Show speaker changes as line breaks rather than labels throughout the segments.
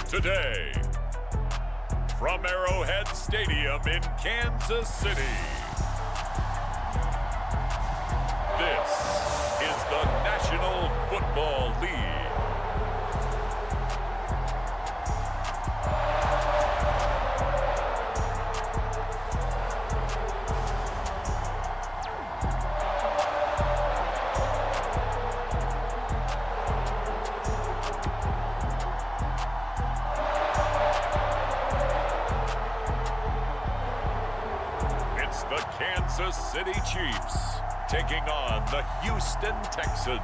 Today, from Arrowhead Stadium in Kansas City, this is the National Football League. The Kansas City Chiefs taking on the Houston Texans.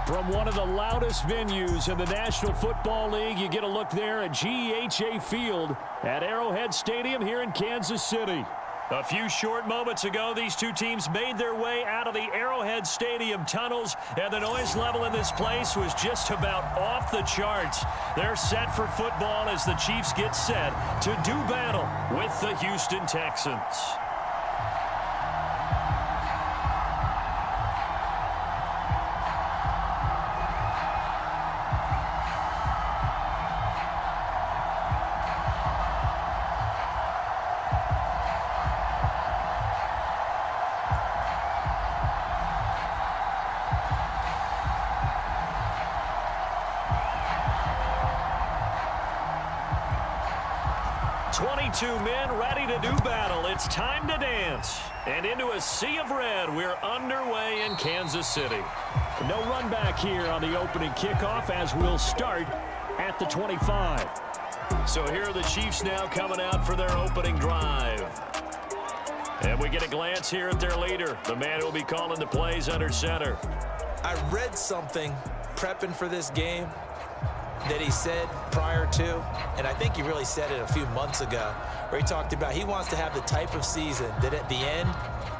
From one of the loudest venues in the National Football League, you get a look there at GEHA Field at Arrowhead Stadium here in Kansas City. A few short moments ago, these two teams made their way out of the Arrowhead Stadium tunnels, and the noise level in this place was just about off the charts. They're set for football as the Chiefs get set to do battle with the Houston Texans. Men ready to do battle. It's time to dance. And into a sea of red, we're underway in Kansas City. No run back here on the opening kickoff as we'll start at the 25. So here are the Chiefs now coming out for their opening drive. And we get a glance here at their leader, the man who will be calling the plays under center.
I read something prepping for this game that he said prior to, and I think he really said it a few months ago, where he talked about he wants to have the type of season that at the end,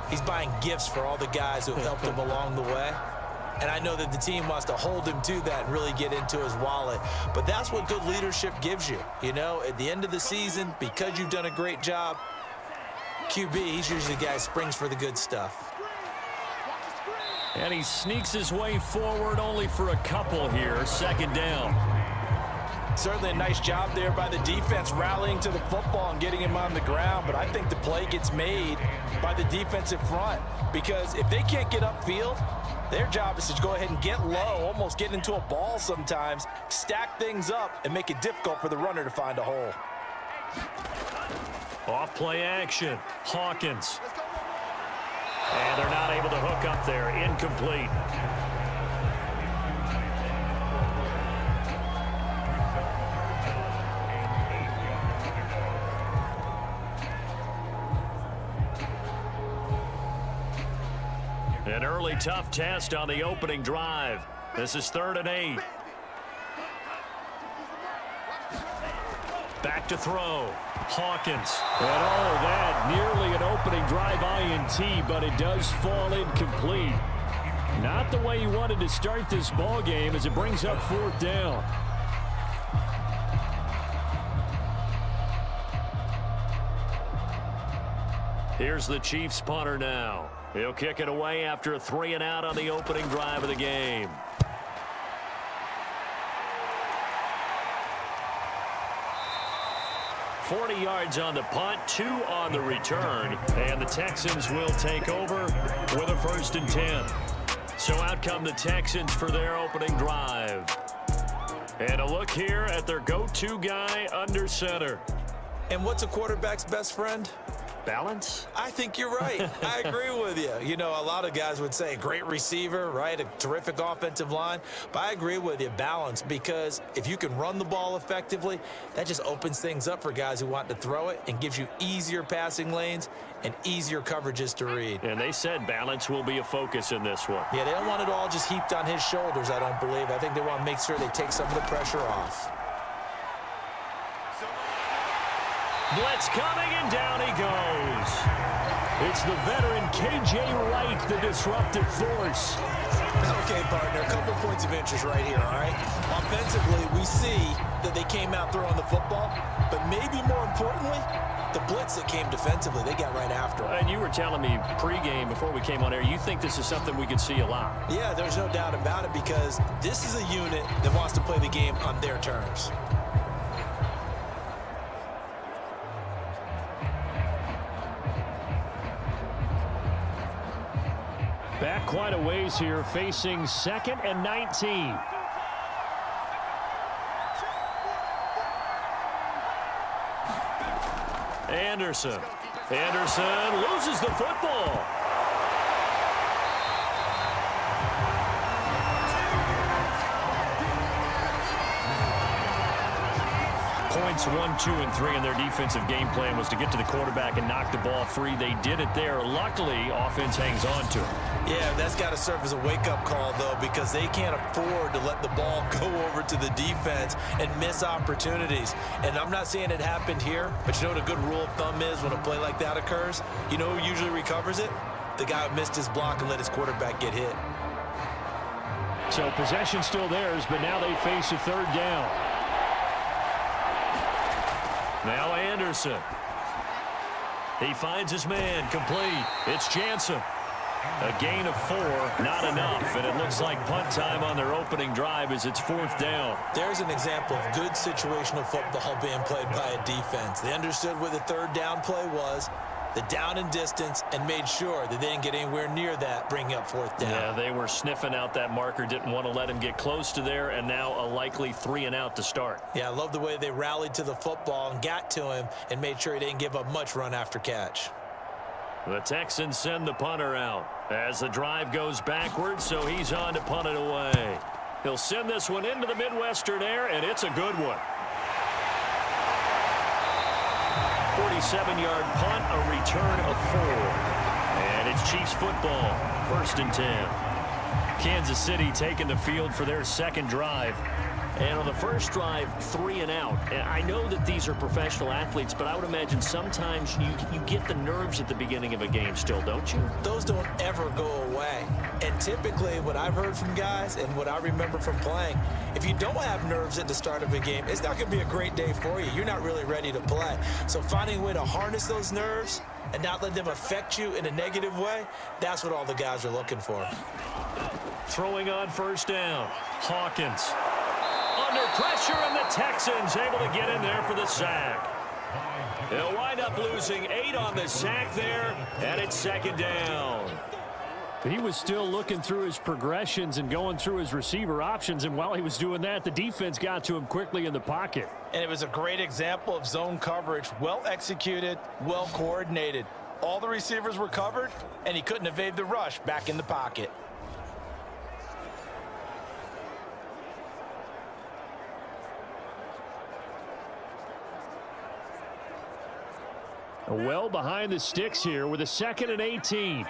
he's buying gifts for all the guys who have helped him along the way. And I know that the team wants to hold him to that and really get into his wallet. But that's what good leadership gives you. You know, at the end of the season, because you've done a great job, QB, he's usually the guy who springs for the good stuff.
And he sneaks his way forward only for a couple here, second down.
Certainly a nice job there by the defense rallying to the football and getting him on the ground, but I think the play gets made by the defensive front because if they can't get upfield, their job is to go ahead and get low, almost get into a ball sometimes, stack things up, and make it difficult for the runner to find a hole.
Off play action, Hawkins. And they're not able to hook up there, incomplete. An early tough test on the opening drive. This is 3rd and 8. Back to throw. Hawkins. And that nearly an opening drive INT, but it does fall incomplete. Not the way you wanted to start this ball game as it brings up 4th down. Here's the Chiefs punter now. He'll kick it away after a 3-and-out on the opening drive of the game. $40 yards on the punt, 2 on the return, and the Texans will take over with a 1st and 10. So out come the Texans for their opening drive. And a look here at their go-to guy under center.
And what's a quarterback's best friend?
Balance?
I think you're right. I agree with you. You know, a lot of guys would say great receiver, right? A terrific offensive line. But I agree with you, balance, because if you can run the ball effectively, that just opens things up for guys who want to throw it and gives you easier passing lanes and easier coverages to read.
And they said balance will be a focus in this one.
Yeah, they don't want it all just heaped on his shoulders, I don't believe. I think they want to make sure they take some of the pressure off.
Blitz coming, and down he goes. It's the veteran K.J. Wright, the disruptive force.
Okay, partner, a couple points of interest right here, all right? Offensively, we see that they came out throwing the football, but maybe more importantly, The blitz that came defensively, they got right after him.
And you were telling me pregame before we came on air, you think this is something we could see a lot.
Yeah, there's no doubt about it because this is a unit that wants to play the game on their terms.
Back quite a ways here, facing 2nd and 19. Anderson loses the football. Points 1, 2, and 3 in their defensive game plan was to get to the quarterback and knock the ball free. They did it there. Luckily, offense hangs on to it.
Yeah, that's got to serve as a wake-up call, though, because they can't afford to let the ball go over to the defense and miss opportunities. And I'm not saying it happened here, but you know what a good rule of thumb is when a play like that occurs? You know who usually recovers it? The guy who missed his block and let his quarterback get hit.
So possession still theirs, but now they face a 3rd down. Now Anderson. He finds his man, complete. It's Jansen. A gain of 4, not enough, and it looks like punt time on their opening drive as it's 4th down.
There's an example of good situational football being played by a defense. They understood what the 3rd down play was, the down and distance, and made sure that they didn't get anywhere near that, bringing up 4th down.
Yeah, they were sniffing out that marker, didn't want to let him get close to there, and now a likely 3 and out to start.
Yeah, I love the way they rallied to the football and got to him and made sure he didn't give up much run after catch.
The Texans send the punter out as the drive goes backwards, so he's on to punt it away. He'll send this one into the Midwestern air, and it's a good one. 47-yard punt, a return of 4. And it's Chiefs football, 1st and 10. Kansas City taking the field for their 2nd drive. And on the first drive, 3 and out. And I know that these are professional athletes, but I would imagine sometimes you get the nerves at the beginning of a game still, don't you?
Those don't ever go away. And typically what I've heard from guys and what I remember from playing, if you don't have nerves at the start of a game, it's not going to be a great day for you. You're not really ready to play. So finding a way to harness those nerves and not let them affect you in a negative way, that's what all the guys are looking for.
Throwing on 1st down, Hawkins. Under pressure, and the Texans able to get in there for the sack. They'll wind up losing 8 on the sack there, and it's 2nd down. He was still looking through his progressions and going through his receiver options, and while he was doing that, the defense got to him quickly in the pocket.
And it was a great example of zone coverage, well executed, well coordinated. All the receivers were covered, and he couldn't evade the rush back in the pocket.
Well behind the sticks here with a 2nd and 18.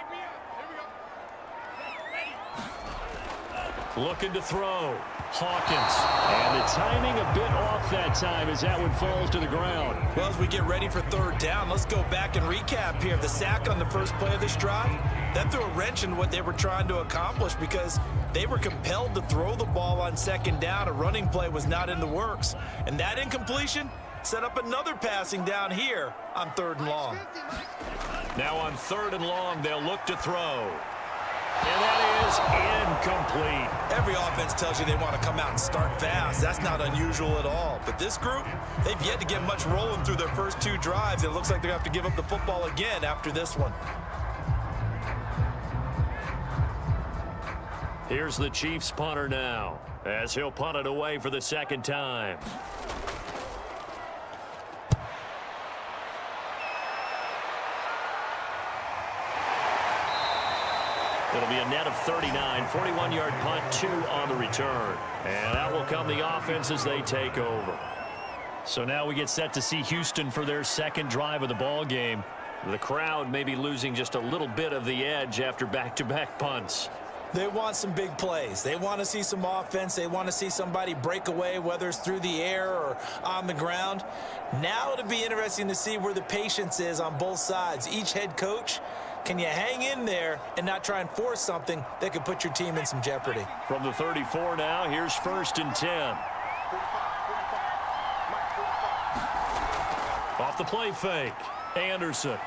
Looking to throw. Hawkins. And the timing a bit off that time as that one falls to the ground.
Well, as we get ready for 3rd down, let's go back and recap here. The sack on the first play of this drive, that threw a wrench in what they were trying to accomplish because they were compelled to throw the ball on 2nd down. A running play was not in the works. And that incompletion set up another passing down here on 3rd and long.
Now on 3rd and long, they'll look to throw. And that is incomplete.
Every offense tells you they want to come out and start fast. That's not unusual at all. But this group, they've yet to get much rolling through their first 2 drives. It looks like they're going to have to give up the football again after this one.
Here's the Chiefs punter now as he'll punt it away for the 2nd time. It'll be a net of 39, 41-yard punt, 2 on the return. And out will come the offense as they take over. So now we get set to see Houston for their 2nd drive of the ball game. The crowd may be losing just a little bit of the edge after back-to-back punts.
They want some big plays. They want to see some offense. They want to see somebody break away, whether it's through the air or on the ground. Now it'll be interesting to see where the patience is on both sides. Each head coach, can you hang in there and not try and force something that could put your team in some jeopardy?
From the 34 now, here's 1st and 10. Off the play fake. Anderson.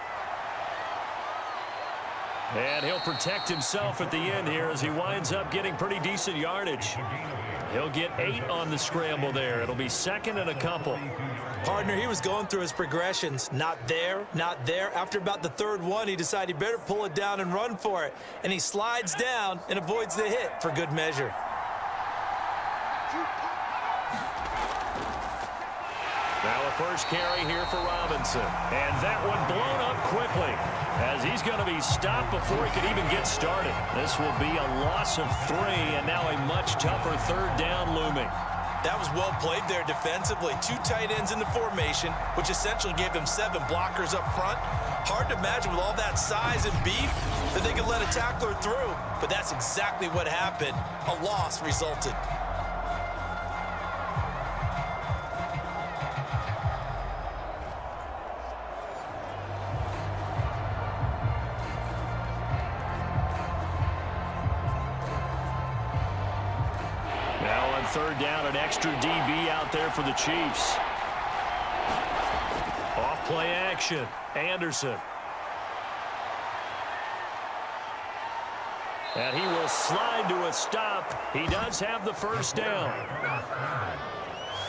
And he'll protect himself at the end here as he winds up getting pretty decent yardage. He'll get 8 on the scramble there. It'll be second and a couple.
Partner, he was going through his progressions. Not there, not there. After about the third one, he decided he better pull it down and run for it. And he slides down and avoids the hit for good measure.
Now a first carry here for Robinson. And that one blown up quickly as he's going to be stopped before he could even get started. This will be a loss of 3 and now a much tougher third down looming.
That was well played there defensively. 2 tight ends in the formation, which essentially gave them 7 blockers up front. Hard to imagine with all that size and beef that they could let a tackler through. But that's exactly what happened. A loss resulted.
Third down, an extra DB out there for the Chiefs. Off play action. Anderson. And he will slide to a stop. He does have the first down.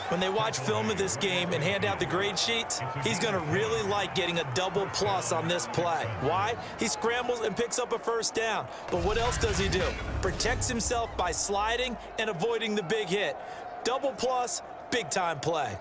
When they watch film of this game and hand out the grade sheets, he's going to really like getting a double plus on this play. Why? He scrambles and picks up a first down. But what else does he do? Protects himself by sliding and avoiding the big hit. Double plus, big time play.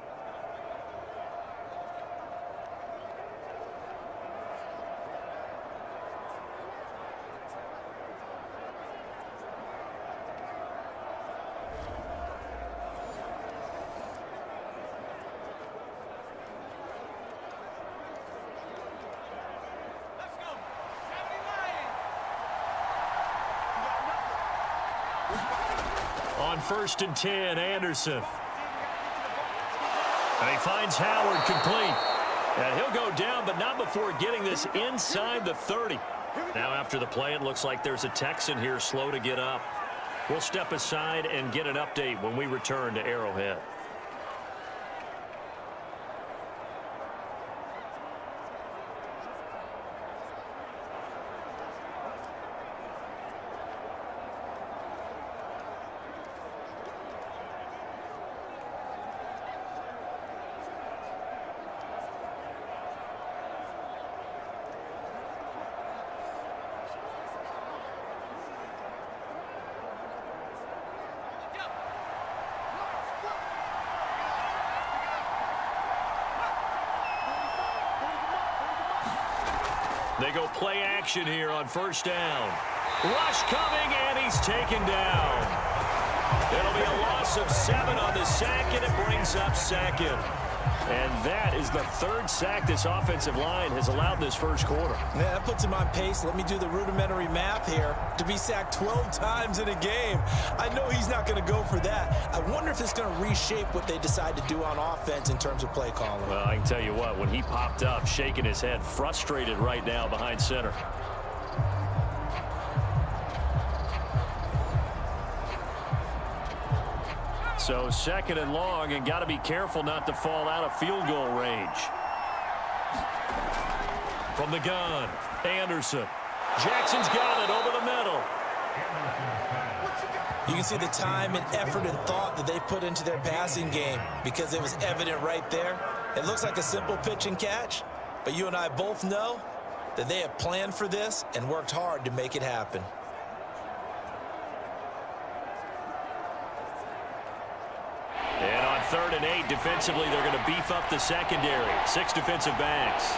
On 1st and 10, Anderson. And he finds Howard complete. And he'll go down, but not before getting this inside the 30. Now after the play, it looks like there's a Texan here slow to get up. We'll step aside and get an update when we return to Arrowhead. They go play action here on 1st down. Rush coming, and he's taken down. It'll be a loss of 7 on the sack, and it brings up 2nd. And that is the 3rd sack this offensive line has allowed this first quarter.
Yeah, that puts him on pace. Let me do the rudimentary math here. To be sacked 12 times in a game, I know he's not going to go for that. I wonder if it's going to reshape what they decide to do on offense in terms of play calling.
Well, I can tell you what, when he popped up, shaking his head, frustrated right now behind center. So 2nd and long, and got to be careful not to fall out of field goal range. From the gun, Anderson. Jackson's got it over the middle.
You can see the time and effort and thought that they put into their passing game because it was evident right there. It looks like a simple pitch and catch, but you and I both know that they have planned for this and worked hard to make it happen.
And on 3rd and 8, defensively, they're going to beef up the secondary. 6 defensive backs.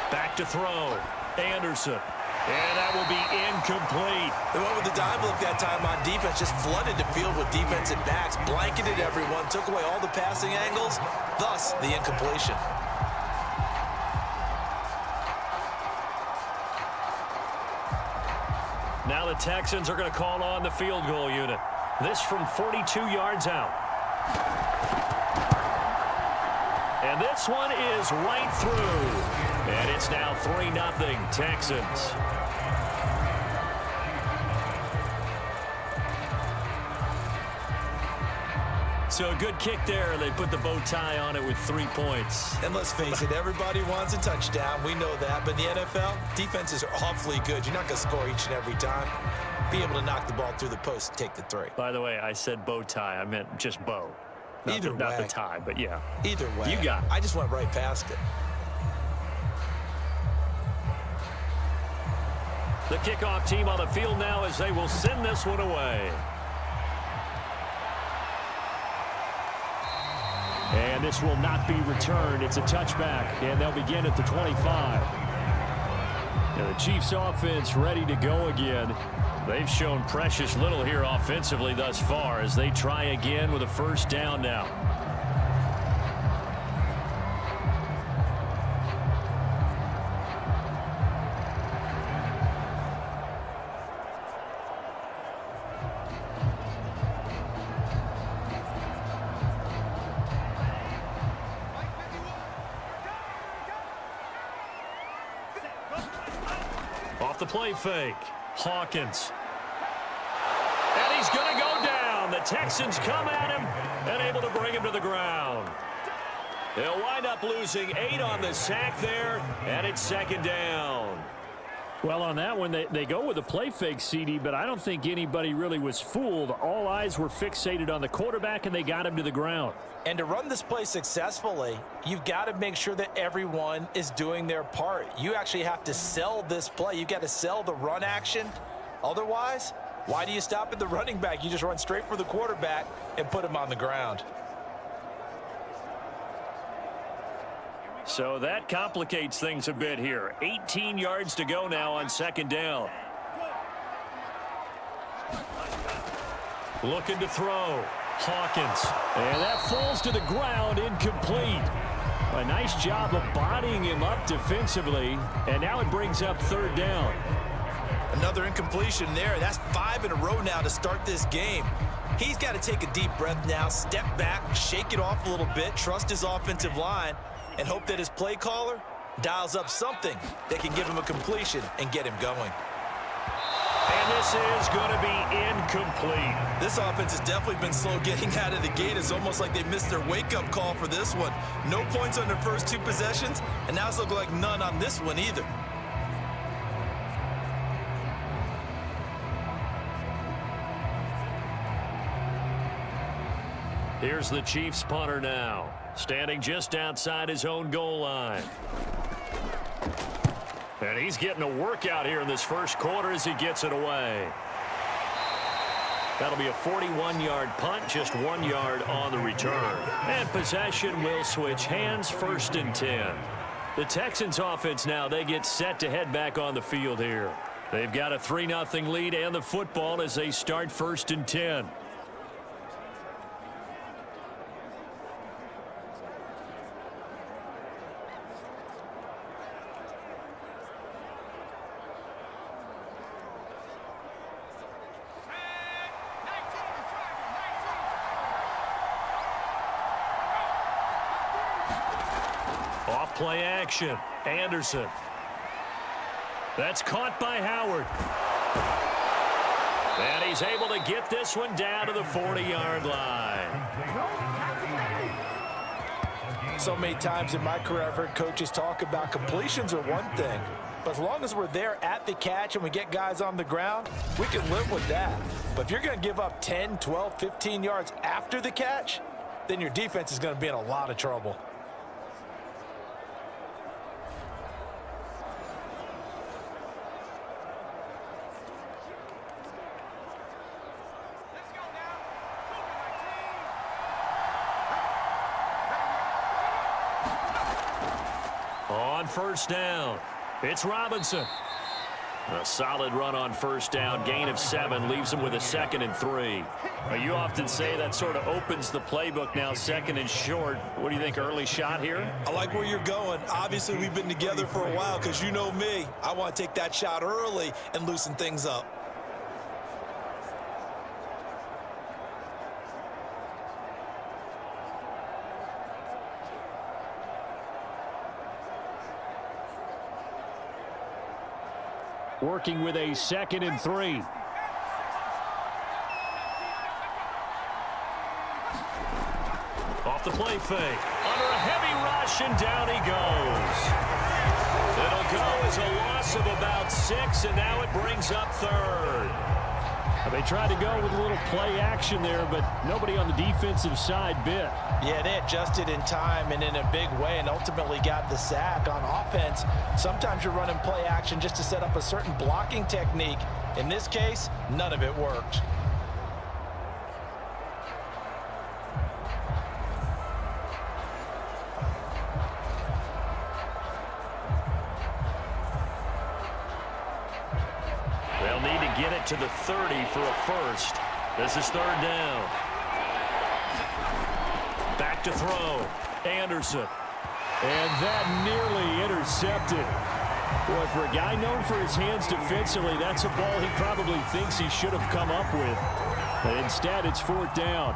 Back to throw. Anderson. And that will be incomplete.
They went with the dime look that time on defense, just flooded the field with defensive backs, blanketed everyone, took away all the passing angles, thus the incompletion.
Now the Texans are going to call on the field goal unit. This from 42 yards out. And this one is right through. And it's now 3-0 Texans. So a good kick there. They put the bow tie on it with 3 points.
And let's face it, everybody wants a touchdown. We know that. But in the NFL, defenses are awfully good. You're not going to score each and every time. Be able to knock the ball through the post and take the 3.
By the way, I said bow tie. I meant just bow. Not
Either
the,
way.
Not the tie, but yeah.
Either way.
You got it.
I just went right past it.
The kickoff team on the field now as they will send this one away. And this will not be returned. It's a touchback, and they'll begin at the 25. Now the Chiefs offense ready to go again. They've shown precious little here offensively thus far as they try again with a first down now. Off the play fake, Hawkins. And he's going to go down. The Texans come at him and able to bring him to the ground. They'll wind up losing 8 on the sack there, and it's second down. Well, on that one, they go with a play fake, CD, but I don't think anybody really was fooled. All eyes were fixated on the quarterback, and they got him to the ground.
And to run this play successfully, you've got to make sure that everyone is doing their part. You actually have to sell this play. You've got to sell the run action. Otherwise, why do you stop at the running back? You just run straight for the quarterback and put him on the ground.
So that complicates things a bit here. 18 yards to go now on second down. Looking to throw. Hawkins. And that falls to the ground, incomplete. A nice job of bodying him up defensively. And now it brings up third down.
Another incompletion there. That's 5 in a row now to start this game. He's got to take a deep breath now, step back, shake it off a little bit, trust his offensive line, and hope that his play caller dials up something that can give him a completion and get him going.
And this is going to be incomplete.
This offense has definitely been slow getting out of the gate. It's almost like they missed their wake-up call for this one. No points on their first 2 possessions, and now it's looking like none on this one either.
Here's the Chiefs punter now, standing just outside his own goal line. And he's getting a workout here in this first quarter as he gets it away. That'll be a 41-yard punt, just 1 yard on the return. And possession will switch hands, 1st and 10. The Texans offense now, they get set to head back on the field here. They've got a 3-0 lead and the football as they start 1st and 10. Play action. Anderson. That's caught by Howard. And he's able to get this one down to the 40-yard line.
So many times in my career, I've heard coaches talk about completions are one thing, but as long as we're there at the catch and we get guys on the ground, we can live with that. But if you're going to give up 10, 12, 15 yards after the catch, then your defense is going to be in a lot of trouble.
On first down, it's Robinson. A solid run on first down, gain of 7, leaves him with a 2nd and 3. You often say that sort of opens the playbook now, 2nd and short. What do you think, early shot here?
I like where you're going. Obviously, we've been together for a while because you know me. I want to take that shot early and loosen things up.
Working with a 2nd and 3. the play fake. Under a heavy rush, and down he goes. It'll go as a loss of about 6, and now it brings up third. They tried to go with a little play action there, but nobody on the defensive side bit.
Yeah, they adjusted in time and in a big way and ultimately got the sack. On offense, sometimes you're running play action just to set up a certain blocking technique. In this case, none of it worked.
They'll need to get it to the 30 for a first. This is third down. Back to throw. Anderson. And that nearly intercepted. Boy, for a guy known for his hands defensively, that's a ball he probably thinks he should have come up with. But instead, it's fourth down.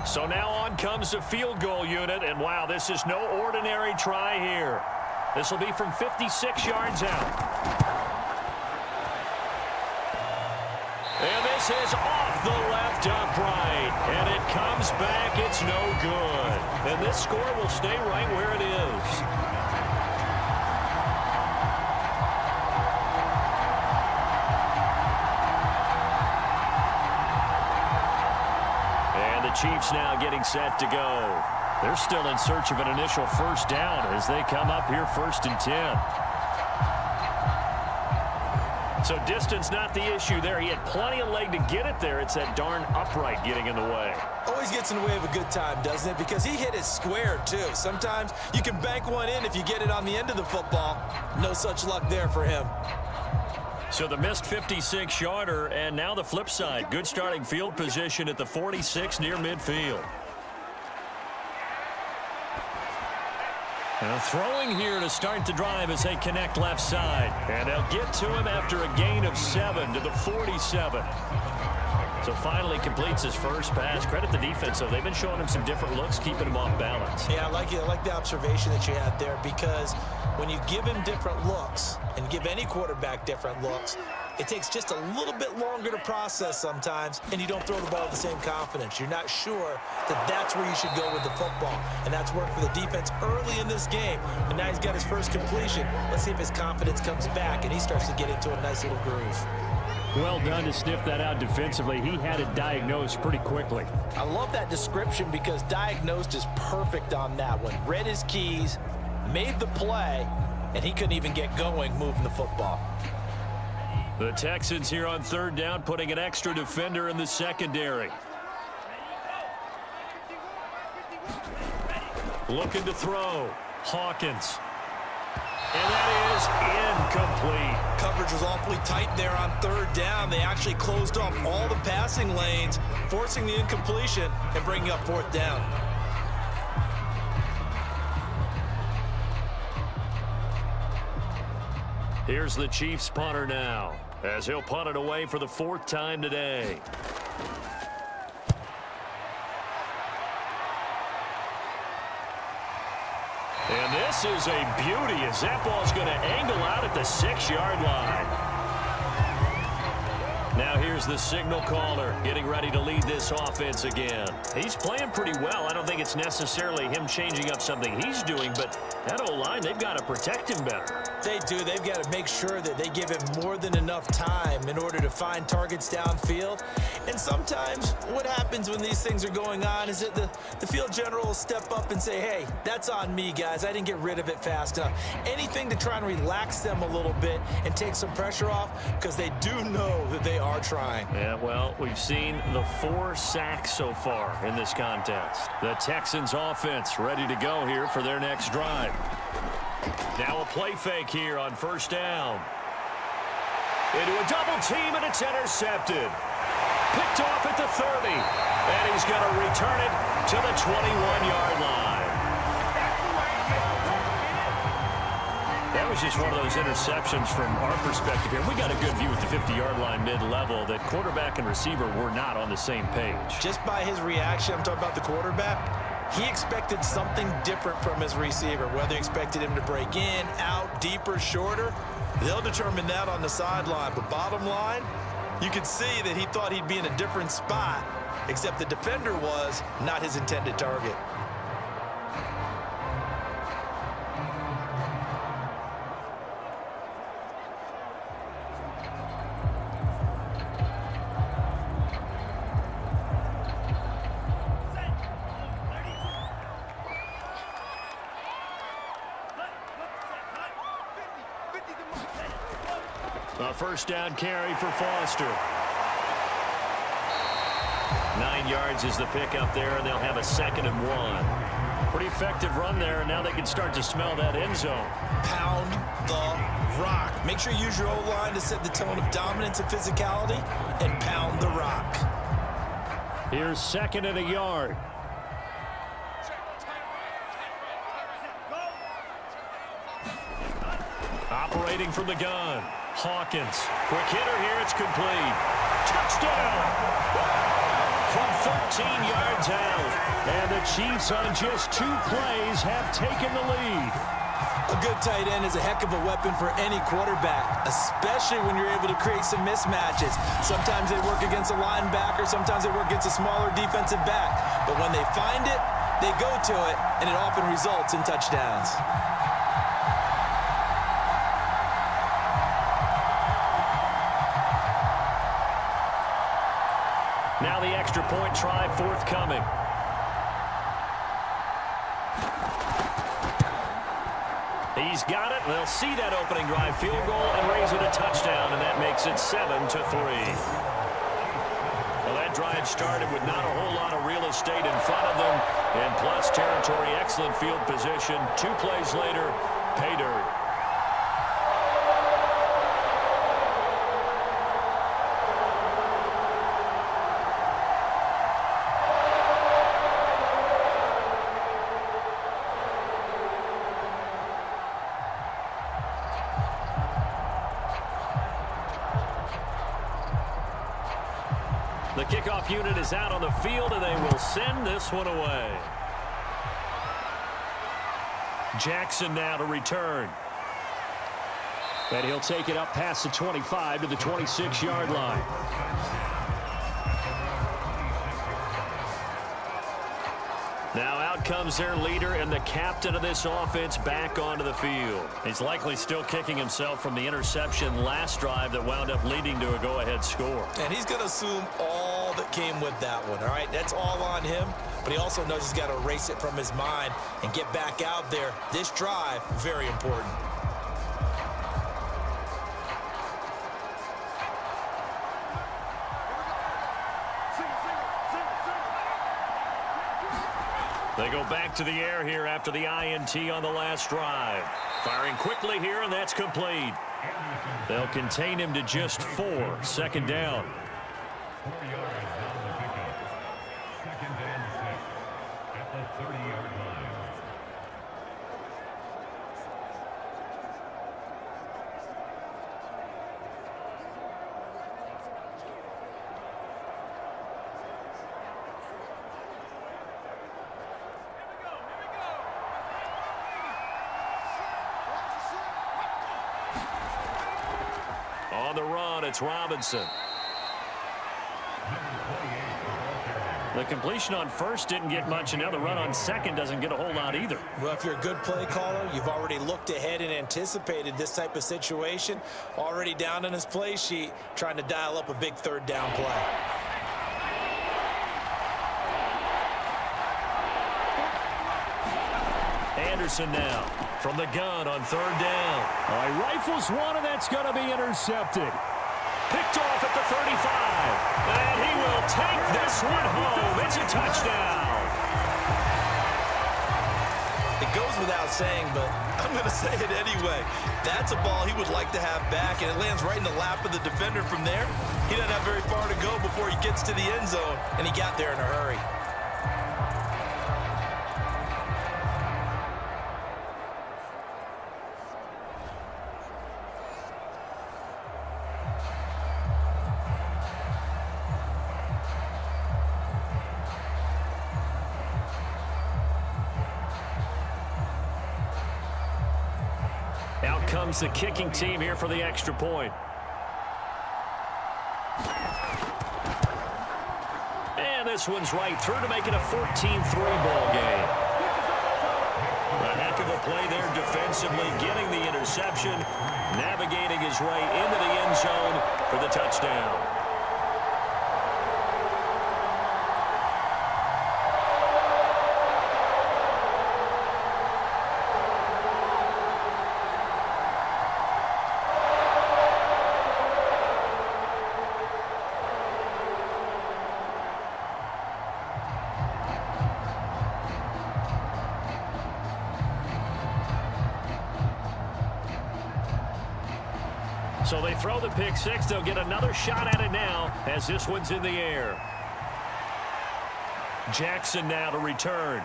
So now on comes the field goal unit, and wow, this is no ordinary try here. This will be from 56 yards out. And this is off the left upright, and it comes back. It's no good. And this score will stay right where it is. Chiefs now getting set to go. They're still in search of an initial first down as they come up here first and 10. So distance not the issue there. He had plenty of leg to get it there. It's that darn upright getting in the way.
Always gets in the way of a good time, doesn't it? Because he hit it square, too. Sometimes you can bank one in if you get it on the end of the football. No such luck there for him.
So the missed 56-yarder, and now the flip side. Good starting field position at the 46 near midfield. Now throwing here to start the drive as they connect left side. And they'll get to him after a gain of 7 to the 47. So finally completes his first pass. Credit the defense, though. They've been showing him some different looks, keeping him off balance.
Yeah, I like the observation that you had there, because when you give him different looks and give any quarterback different looks, it takes just a little bit longer to process sometimes, and you don't throw the ball with the same confidence. You're not sure that that's where you should go with the football, and that's worked for the defense early in this game. And now he's got his first completion. Let's see if his confidence comes back and he starts to get into a nice little groove.
Well done to sniff that out defensively. He had it diagnosed pretty quickly.
I love that description because diagnosed is perfect on that one. Read his keys, made the play, and he couldn't even get going moving the football.
The Texans here on third down, putting an extra defender in the secondary. Looking to throw. Hawkins. And that is incomplete.
Coverage was awfully tight there on third down. They actually closed off all the passing lanes, forcing the incompletion and bringing up fourth down.
Here's the Chiefs punter now, as he'll punt it away for the fourth time today. And this is a beauty as that ball's going to angle out at the 6-yard line. Now here's the signal caller getting ready to lead this offense again. He's playing pretty well. I don't think it's necessarily him changing up something he's doing, but that O-line, they've got to protect him better.
They do. They've got to make sure that they give him more than enough time in order to find targets downfield. And sometimes what happens when these things are going on is that the field general will step up and say, hey, that's on me, guys. I didn't get rid of it fast enough. Anything to try and relax them a little bit and take some pressure off, because they do know that they are trying.
Yeah, well, we've seen the 4 sacks so far in this contest. The Texans offense ready to go here for their next drive. Now a play fake here on first down. Into a double team, and it's intercepted. Picked off at the 30. And he's going to return it to the 21-yard line. That was just one of those interceptions from our perspective here. We got a good view at the 50-yard line mid-level that quarterback and receiver were not on the same page.
Just by his reaction, I'm talking about the quarterback, he expected something different from his receiver, whether he expected him to break in, out, deeper, shorter. They'll determine that on the sideline. But bottom line, you could see that he thought he'd be in a different spot, except the defender was not his intended target.
A first down carry for Foster. 9 yards is the pickup there, and they'll have a 2nd and 1. Pretty effective run there, and now they can start to smell that end zone.
Pound the rock. Make sure you use your O-line to set the tone of dominance and physicality, and pound the rock.
Here's 2nd and a yard. Operating from the gun. Hawkins. Quick hitter here. It's complete. Touchdown! From 13 yards out. And the Chiefs on just 2 plays have taken the lead.
A good tight end is a heck of a weapon for any quarterback, especially when you're able to create some mismatches. Sometimes they work against a linebacker. Sometimes they work against a smaller defensive back. But when they find it, they go to it, and it often results in touchdowns.
Now the extra point try forthcoming. He's got it. They'll see that opening drive field goal and raise it a touchdown, and that makes it 7-3. Well, that drive started with not a whole lot of real estate in front of them, and plus territory, excellent field position. 2 plays later, pay dirt. The kickoff unit is out on the field, and they will send this one away. Jackson now to return. And he'll take it up past the 25 to the 26-yard line. Now out comes their leader and the captain of this offense back onto the field. He's likely still kicking himself from the interception last drive that wound up leading to a go-ahead score.
And he's going to assume all that came with that one, all right? That's all on him, but he also knows he's got to erase it from his mind and get back out there. This drive, very important.
They go back to the air here after the INT on the last drive. Firing quickly here, and that's complete. They'll contain him to just 4. 2nd down.
4 yards on the pickup. 2nd and 6 at the 30-yard line.
On the run, it's Robinson. The completion on first didn't get much, and now the run on second doesn't get a whole lot either.
Well, if you're a good play caller, you've already looked ahead and anticipated this type of situation. Already down on his play sheet, trying to dial up a big 3rd down play.
Anderson now from the gun on 3rd down. He rifles one, and that's going to be intercepted. Picked off at the 35. And he will take this one home. It's a touchdown.
It goes without saying, but I'm going to say it anyway. That's a ball he would like to have back, and it lands right in the lap of the defender from there. He doesn't have very far to go before he gets to the end zone, and he got there in a hurry.
comes the kicking team here for the extra point. And this one's right through to make it a 14-3 ball game. A heck of a play there defensively, getting the interception, navigating his way into the end zone for the touchdown. So they throw the pick six. They'll get another shot at it now as this one's in the air. Jackson now to return.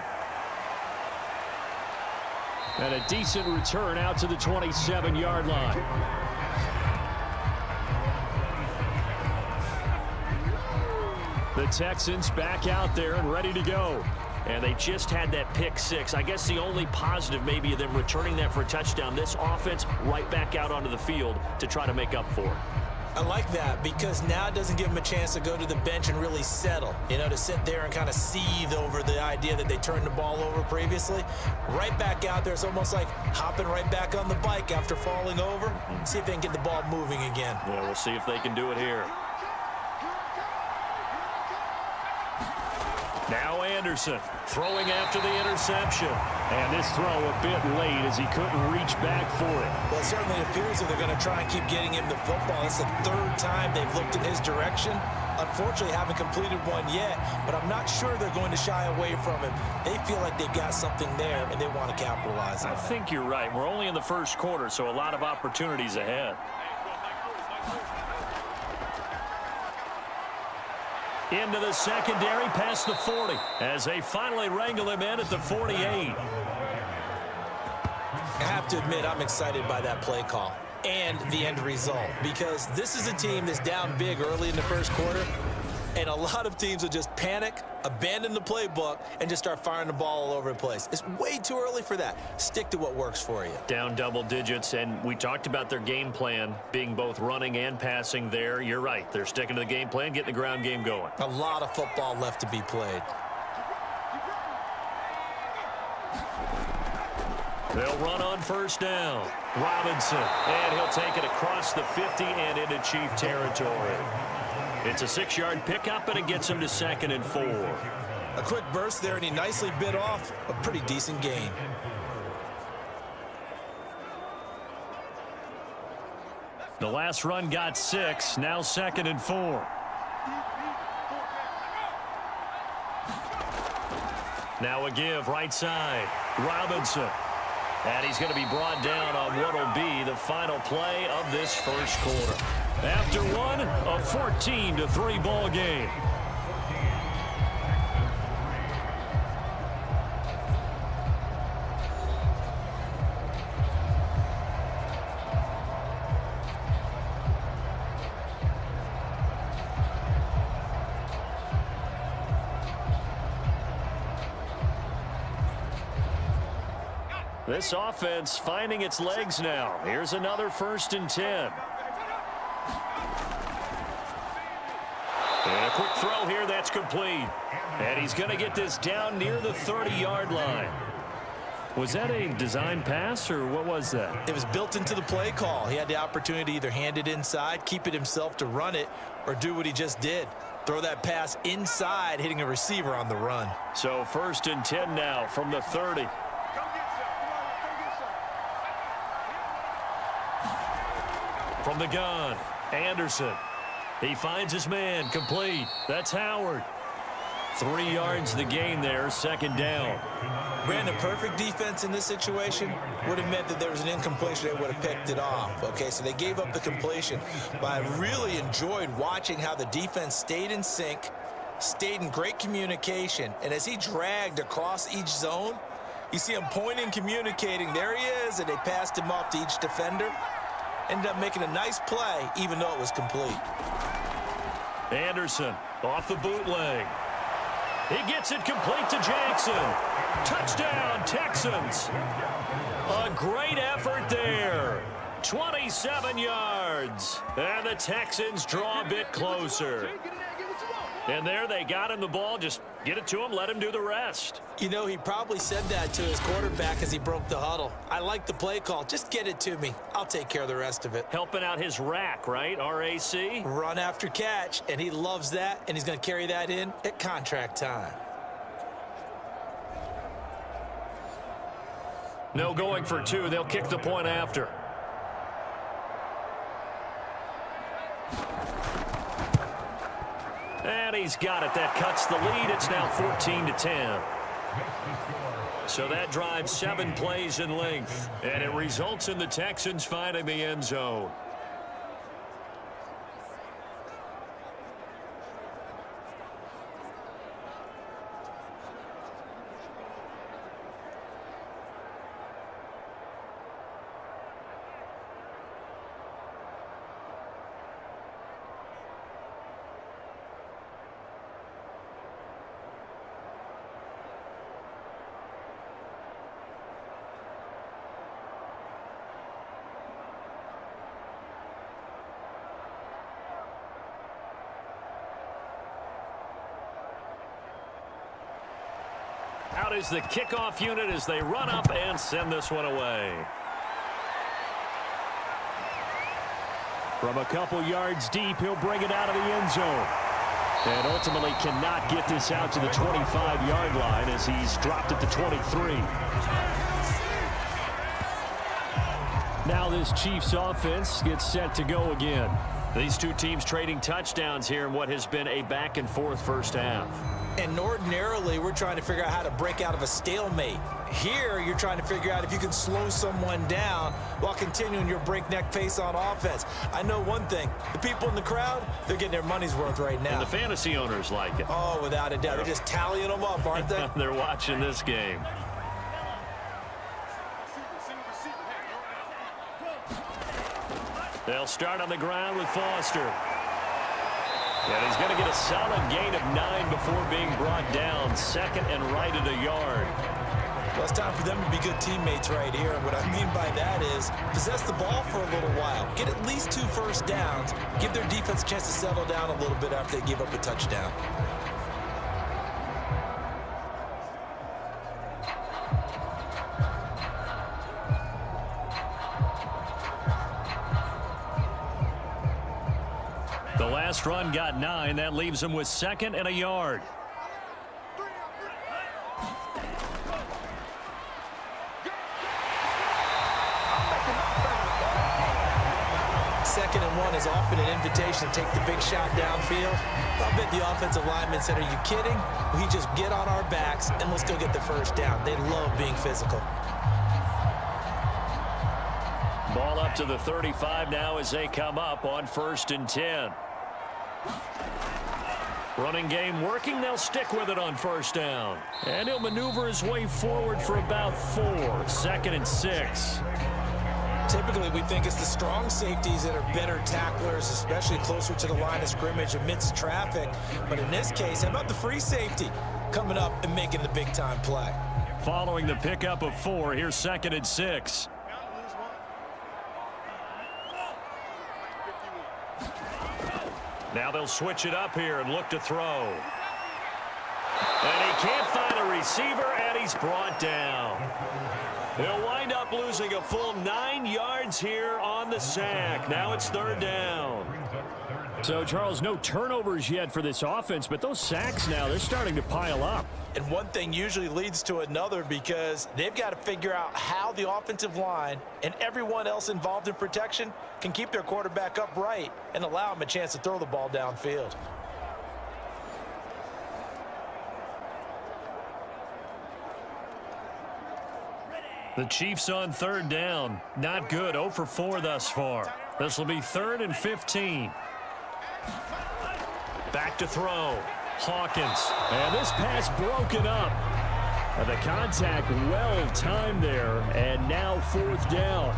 And a decent return out to the 27-yard line. The Texans back out there and ready to go. And they just had that pick six. I guess the only positive maybe of them returning that for a touchdown. This offense right back out onto the field to try to make up for it.
I like that because now it doesn't give them a chance to go to the bench and really settle. You know, to sit there and kind of seethe over the idea that they turned the ball over previously. Right back out there. It's almost like hopping right back on the bike after falling over. See if they can get the ball moving again.
Yeah, we'll see if they can do it here. Now Anderson throwing after the interception. And this throw a bit late as he couldn't reach back for it.
Well, it certainly appears that they're going to try and keep getting him the football. It's the third time they've looked in his direction. Unfortunately, haven't completed one yet, but I'm not sure they're going to shy away from him. They feel like they've got something there, and they want to capitalize on it.
I think you're right. We're only in the first quarter, so a lot of opportunities ahead. Into the secondary, past the 40, as they finally wrangle him in at the 48.
I have to admit, I'm excited by that play call and the end result because this is a team that's down big early in the first quarter, and a lot of teams will just panic, abandon the playbook, and just start firing the ball all over the place. It's way too early for that. Stick to what works for you.
Down double digits, and we talked about their game plan being both running and passing there. You're right. They're sticking to the game plan, getting the ground game going.
A lot of football left to be played.
They'll run on first down. Robinson, and he'll take it across the 50 and into Chief territory. It's a 6-yard pickup, and it gets him to 2nd and 4.
A quick burst there, and he nicely bit off a pretty decent gain.
The last run got 6, now 2nd and 4. Now a give, right side. Robinson. And he's going to be brought down on what will be the final play of this first quarter. After one, a 14-3 ball game. This offense finding its legs now. Here's another 1st and 10. And a quick throw here, that's complete. And he's going to get this down near the 30-yard line. Was that a design pass, or what was that?
It was built into the play call. He had the opportunity to either hand it inside, keep it himself to run it, or do what he just did. Throw that pass inside, hitting a receiver on the run.
So 1st and 10 now from the 30. From the gun, Anderson. He finds his man, complete. That's Howard. 3 yards the gain there, 2nd down.
Brandon, perfect defense in this situation would have meant that there was an incompletion. They would have picked it off. Okay, so they gave up the completion. But I really enjoyed watching how the defense stayed in sync, stayed in great communication. And as he dragged across each zone, you see him pointing, communicating. There he is, and they passed him off to each defender. Ended up making a nice play, even though it was complete.
Anderson off the bootleg. He gets it complete to Jackson. Touchdown, Texans. A great effort there. 27 yards. And the Texans draw a bit closer. And there they got him the ball. Just get it to him, let him do the rest.
You know, he probably said that to his quarterback as he broke the huddle. I like the play call. Just get it to me. I'll take care of the rest of it.
Helping out his rack, right? RAC?
Run after catch, and he loves that, and he's going to carry that in at contract time.
No going for two. They'll kick the point after. And he's got it. That cuts the lead. It's now 14-10. So that drives 7 plays in length. And it results in the Texans finding the end zone. Out is the kickoff unit as they run up and send this one away. From a couple yards deep, he'll bring it out of the end zone. And ultimately cannot get this out to the 25-yard line as he's dropped at the 23. Now this Chiefs offense gets set to go again. These two teams trading touchdowns here in what has been a back-and-forth first half.
And ordinarily, we're trying to figure out how to break out of a stalemate. Here, you're trying to figure out if you can slow someone down while continuing your breakneck pace on offense. I know one thing. The people in the crowd, they're getting their money's worth right now.
And the fantasy owners like it.
Oh, without a doubt. They're just tallying them up, aren't they?
They're watching this game. They'll start on the ground with Foster. And he's going to get a solid gain of 9 before being brought down. Second and right at a yard.
Well, it's time for them to be good teammates right here. And what I mean by that is possess the ball for a little while. Get at least 2 first downs. Give their defense a chance to settle down a little bit after they give up a touchdown.
The last run got 9. That leaves him with 2nd and a yard.
Second and 1 is often an invitation to take the big shot downfield. I bet the offensive lineman said, are you kidding? We just get on our backs and let's go get the first down. They love being physical.
Ball up to the 35 now as they come up on 1st and 10. Running game working. They'll stick with it on 1st down. And he'll maneuver his way forward for about 4. 2nd and 6.
Typically, we think it's the strong safeties that are better tacklers, especially closer to the line of scrimmage amidst traffic. But in this case, how about the free safety coming up and making the big-time play?
Following the pickup of 4, here's 2nd and 6. Now they'll switch it up here and look to throw. And he can't find a receiver, and he's brought down. He'll wind up losing a full 9 yards here on the sack. Now it's 3rd down. So, Charles, no turnovers yet for this offense, but those sacks now, they're starting to pile up.
And one thing usually leads to another because they've got to figure out how the offensive line and everyone else involved in protection can keep their quarterback upright and allow him a chance to throw the ball downfield.
The Chiefs on 3rd down. Not good. 0 for 4 thus far. This will be 3rd and 15. Back to throw. Hawkins. And this pass broken up. And the contact well timed there. And now 4th down.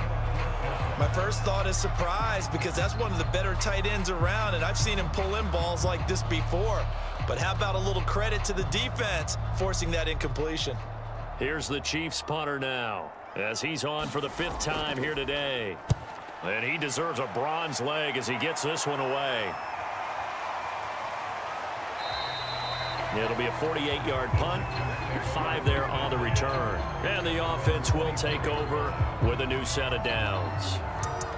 My first thought is surprise because that's one of the better tight ends around, and I've seen him pull in balls like this before. But how about a little credit to the defense forcing that incompletion?
Here's the Chiefs punter now, as he's on for the 5th time here today. And he deserves a bronze leg as he gets this one away. It'll be a 48-yard punt, 5 there on the return. And the offense will take over with a new set of downs.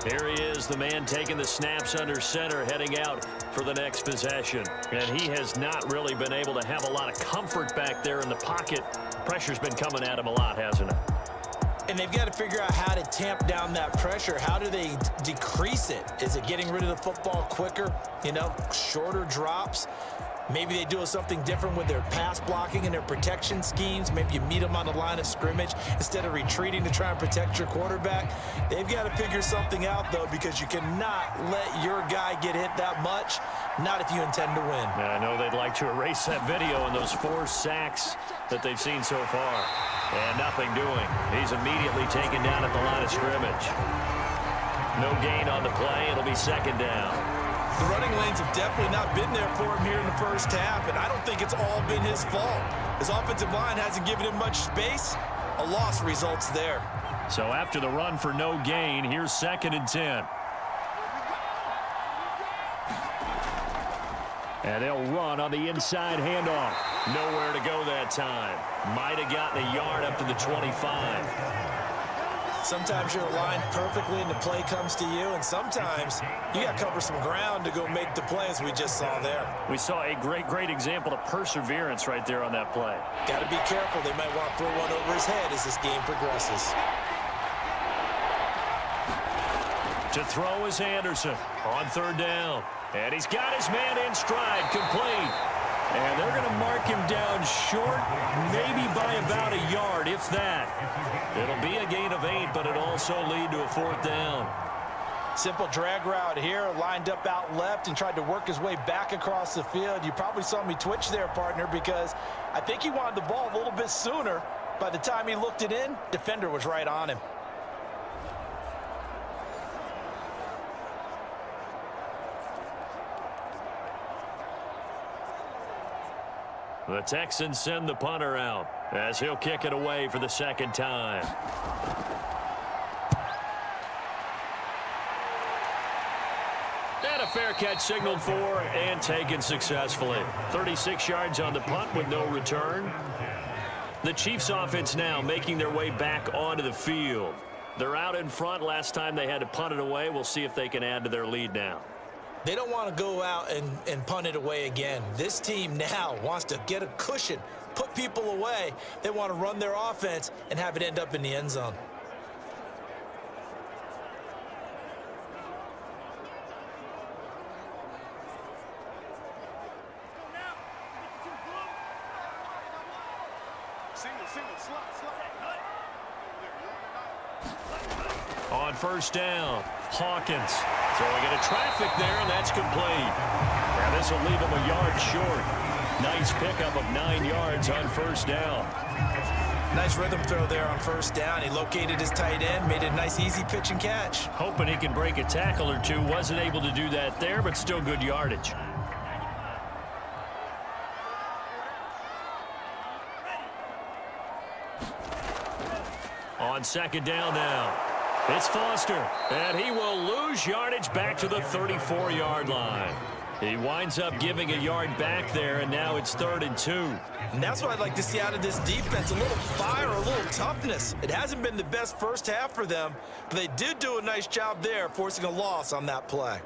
Here he is, the man taking the snaps under center, heading out for the next possession. And he has not really been able to have a lot of comfort back there in the pocket. Pressure's been coming at him a lot, hasn't it?
And they've got to figure out how to tamp down that pressure. How do they decrease it? Is it getting rid of the football quicker? You know, shorter drops? Maybe they do something different with their pass blocking and their protection schemes. Maybe you meet them on the line of scrimmage instead of retreating to try and protect your quarterback. They've got to figure something out, though, because you cannot let your guy get hit that much, not if you intend to win.
I know they'd like to erase that video and those 4 sacks that they've seen so far. And nothing doing. He's immediately taken down at the line of scrimmage. No gain on the play. It'll be 2nd down.
The running lanes have definitely not been there for him here in the first half, and I don't think it's all been his fault. His offensive line hasn't given him much space. A loss results there.
So after the run for no gain, here's 2nd and 10. And they'll run on the inside handoff. Nowhere to go that time. Might have gotten a yard up to the 25.
Sometimes you're aligned perfectly and the play comes to you, and sometimes you got to cover some ground to go make the play, as we just saw there.
We saw a great example of perseverance right there on that play.
Got to be careful. They might want to throw one over his head as this game progresses.
To throw is Anderson on 3rd down. And he's got his man in stride, complete. And they're going to mark him down short, maybe by about a yard, if that. It'll be a gain of 8, but it'll also lead to a 4th down.
Simple drag route here, lined up out left and tried to work his way back across the field. You probably saw me twitch there, partner, because I think he wanted the ball a little bit sooner. By the time he looked it in, defender was right on him.
The Texans send the punter out as he'll kick it away for the 2nd time. And a fair catch signaled for and taken successfully. 36 yards on the punt with no return. The Chiefs offense now making their way back onto the field. They're out in front. Last time they had to punt it away. We'll see if they can add to their lead now.
They don't want to go out and punt it away again. This team now wants to get a cushion, put people away. They want to run their offense and have it end up in the end zone.
On 1st down, Hawkins throwing into traffic there, and that's complete. And this will leave him a yard short. Nice pickup of 9 yards on 1st down.
Nice rhythm throw there on 1st down. He located his tight end, made it a nice easy pitch and catch.
Hoping he can break a tackle or two. Wasn't able to do that there, but still good yardage. On 2nd down now. It's Foster, and he will lose yardage back to the 34-yard line. He winds up giving a yard back there, and now it's 3rd and 2.
And that's what I'd like to see out of this defense, a little fire, a little toughness. It hasn't been the best first half for them, but they did do a nice job there, forcing a loss on that play.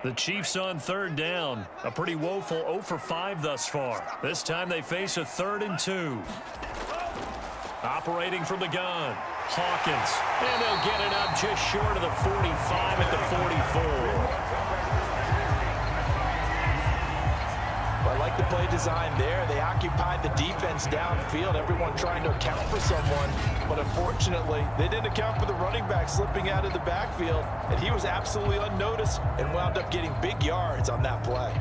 The Chiefs on 3rd down. A pretty woeful 0 for 5 thus far. This time they face a 3rd and 2. Operating from the gun, Hawkins. And they'll get it up just short of the 45 at the 44.
I like the play design there. They occupied the defense downfield, everyone trying to account for someone. But unfortunately, they didn't account for the running back slipping out of the backfield, and he was absolutely unnoticed and wound up getting big yards on that play.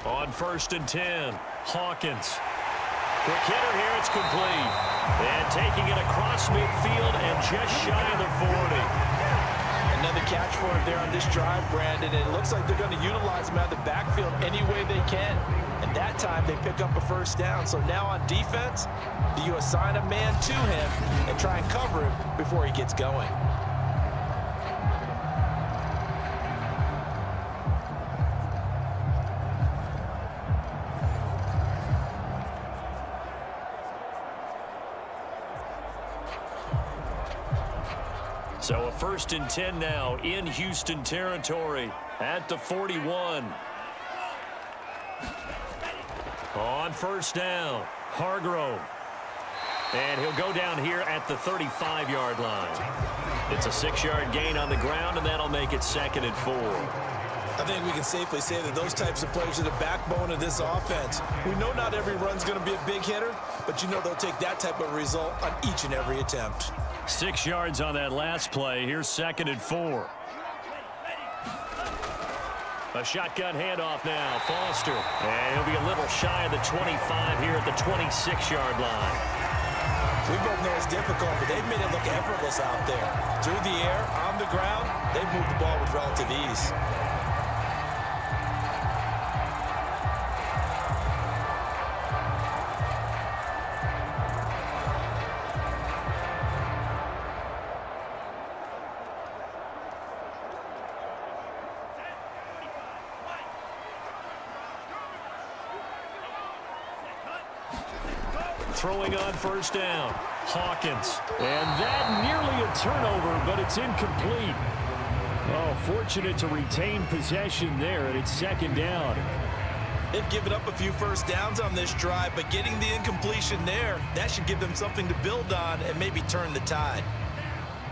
On 1st and 10, Hawkins. Quick hitter here, it's complete. And taking it across midfield and just shy of the 40.
Another catch for him there on this drive, Brandon. And it looks like they're going to utilize him out of the backfield any way they can. And that time they pick up a first down. So now on defense, do you assign a man to him and try and cover him before he gets going?
So a 1st and 10 now in Houston territory at the 41. On 1st down, Hargrove. And he'll go down here at the 35-yard line. It's a 6-yard gain on the ground, and that'll make it 2nd and 4.
I think we can safely say that those types of players are the backbone of this offense. We know not every run's going to be a big hitter, but you know they'll take that type of result on each and every attempt.
6 yards on that last play. Here's 2nd and 4. A shotgun handoff now. Foster. And he'll be a little shy of the 25 here at the 26-yard line.
We both know it's difficult, but they've made it look effortless out there. Through the air, on the ground, they've moved the ball with relative ease.
Throwing on 1st down, Hawkins. And that nearly a turnover, but it's incomplete. Oh, fortunate to retain possession there, and it's 2nd down.
They've given up a few first downs on this drive, but getting the incompletion there, that should give them something to build on and maybe turn the tide.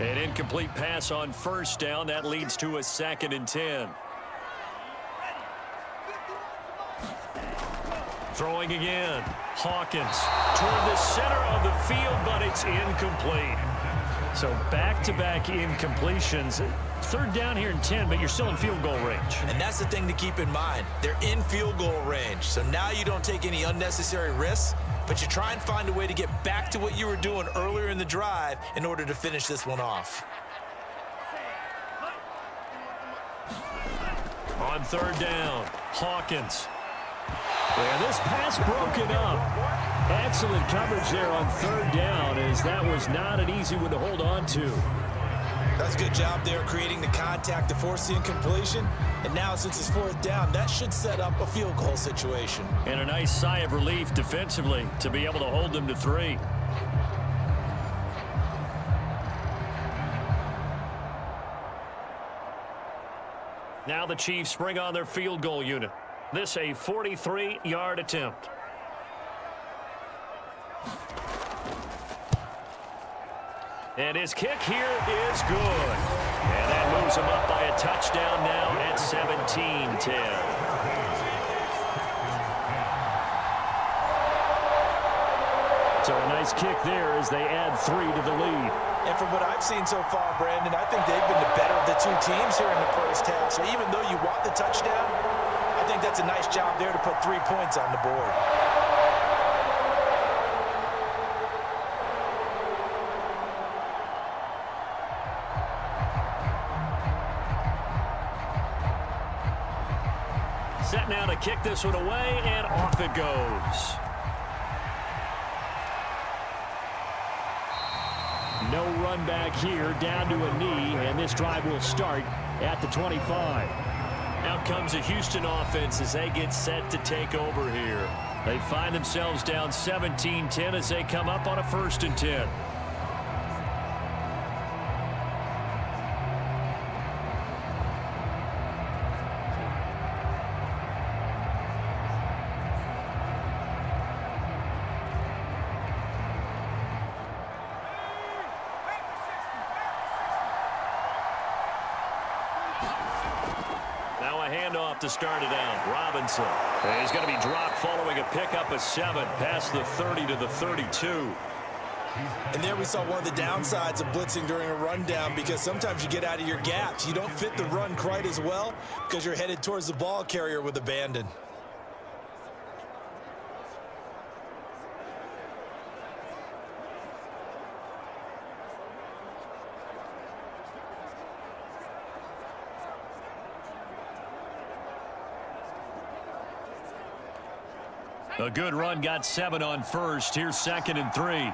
An incomplete pass on 1st down. That leads to a 2nd and 10. Throwing again. Hawkins toward the center of the field, but it's incomplete. So back-to-back incompletions. 3rd down here and 10, but you're still in field goal range.
And that's the thing to keep in mind. They're in field goal range. So now you don't take any unnecessary risks, but you try and find a way to get back to what you were doing earlier in the drive in order to finish this one off.
On 3rd down, Hawkins. And this pass broken up. Excellent coverage there on 3rd down, as that was not an easy one to hold on to.
That's a good job there creating the contact to force the incompletion. And now since it's 4th down, that should set up a field goal situation.
And a nice sigh of relief defensively to be able to hold them to 3. Now the Chiefs bring on their field goal unit. This a 43-yard attempt. And his kick here is good. And that moves him up by a touchdown now at 17-10. So a nice kick there as they add 3 to the lead.
And from what I've seen so far, Brandon, I think they've been the better of the two teams here in the first half. So even though you want the touchdown, I think that's a nice job there to put 3 points on the board.
Set now to kick this one away, and off it goes. No run back here, down to a knee, and this drive will start at the 25. Out comes a Houston offense as they get set to take over here. They find themselves down 17-10 as they come up on a 1st and 10. Handoff to start it out. Robinson. And he's going to be dropped following a pickup of 7 past the 30 to the 32.
And there we saw one of the downsides of blitzing during a rundown, because sometimes you get out of your gaps. You don't fit the run quite as well because you're headed towards the ball carrier with abandon.
A good run got 7 on first. Here's 2nd and 3.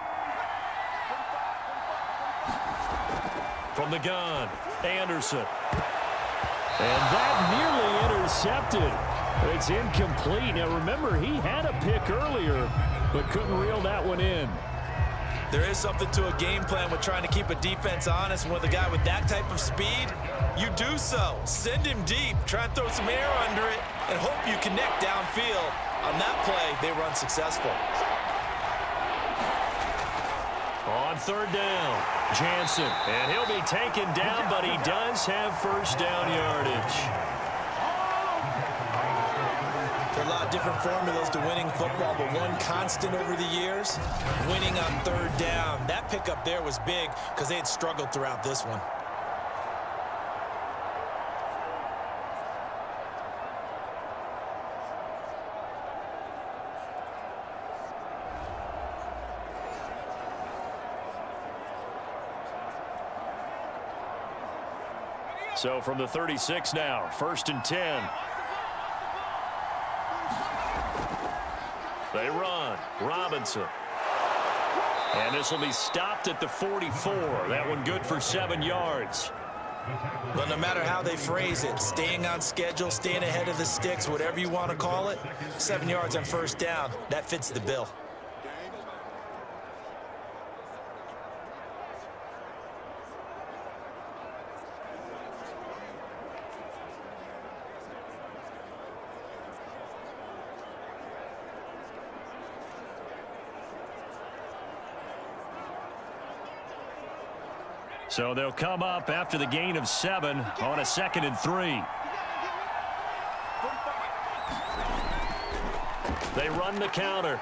From the gun, Anderson. And that nearly intercepted. It's incomplete. Now, remember, he had a pick earlier, but couldn't reel that one in.
There is something to a game plan with trying to keep a defense honest. And with a guy with that type of speed, you do so. Send him deep. Try and throw some air under it and hope you connect downfield. On that play, they run successful.
On 3rd down, Jansen. And he'll be taken down, but he does have first down yardage.
There are a lot of different formulas to winning football, but one constant over the years, winning on 3rd down. That pickup there was big because they had struggled throughout this one.
So from the 36 now, 1st and 10. They run. Robinson. And this will be stopped at the 44. That one good for 7 yards.
But no matter how they phrase it, staying on schedule, staying ahead of the sticks, whatever you want to call it, 7 yards on 1st down, that fits the bill.
So they'll come up after the gain of 7 on a 2nd and 3. They run the counter.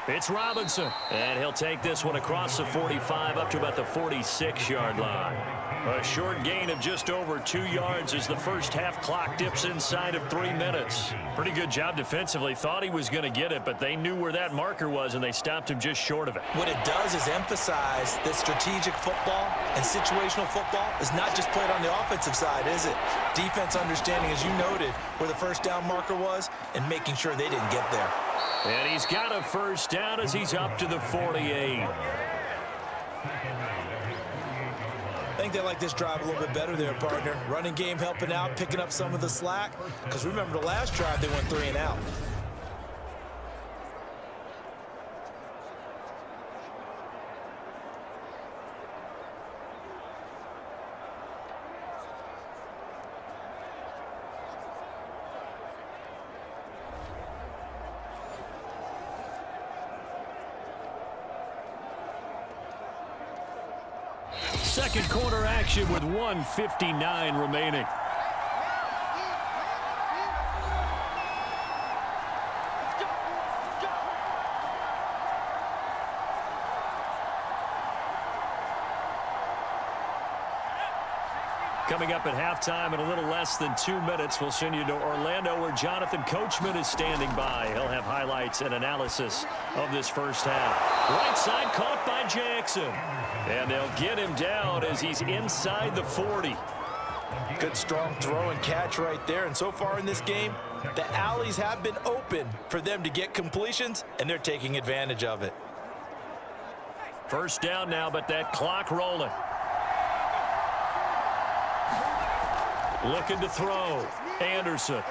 It's Robinson. And he'll take this one across the 45 up to about the 46-yard line. A short gain of just over 2 yards as the first half clock dips inside of 3 minutes. Pretty good job defensively. Thought he was going to get it, but they knew where that marker was, and they stopped him just short of it.
What it does is emphasize that strategic football and situational football is not just played on the offensive side, is it? Defense understanding, as you noted, where the first down marker was and making sure they didn't get there.
And he's got a first down as he's up to the 48.
I think they like this drive a little bit better there, partner. Running game helping out, picking up some of the slack. Because remember, the last drive, they went 3 and out.
Second quarter action with 1:59 remaining. Coming up at halftime in a little less than 2 minutes, we'll send you to Orlando where Jonathan Coachman is standing by. He'll have highlights and analysis of this first half. Right side caught by Jackson. And they'll get him down as he's inside the 40.
Good strong throw and catch right there. And so far in this game, the alleys have been open for them to get completions, and they're taking advantage of it.
First down now, but that clock rolling. Looking to throw. Anderson.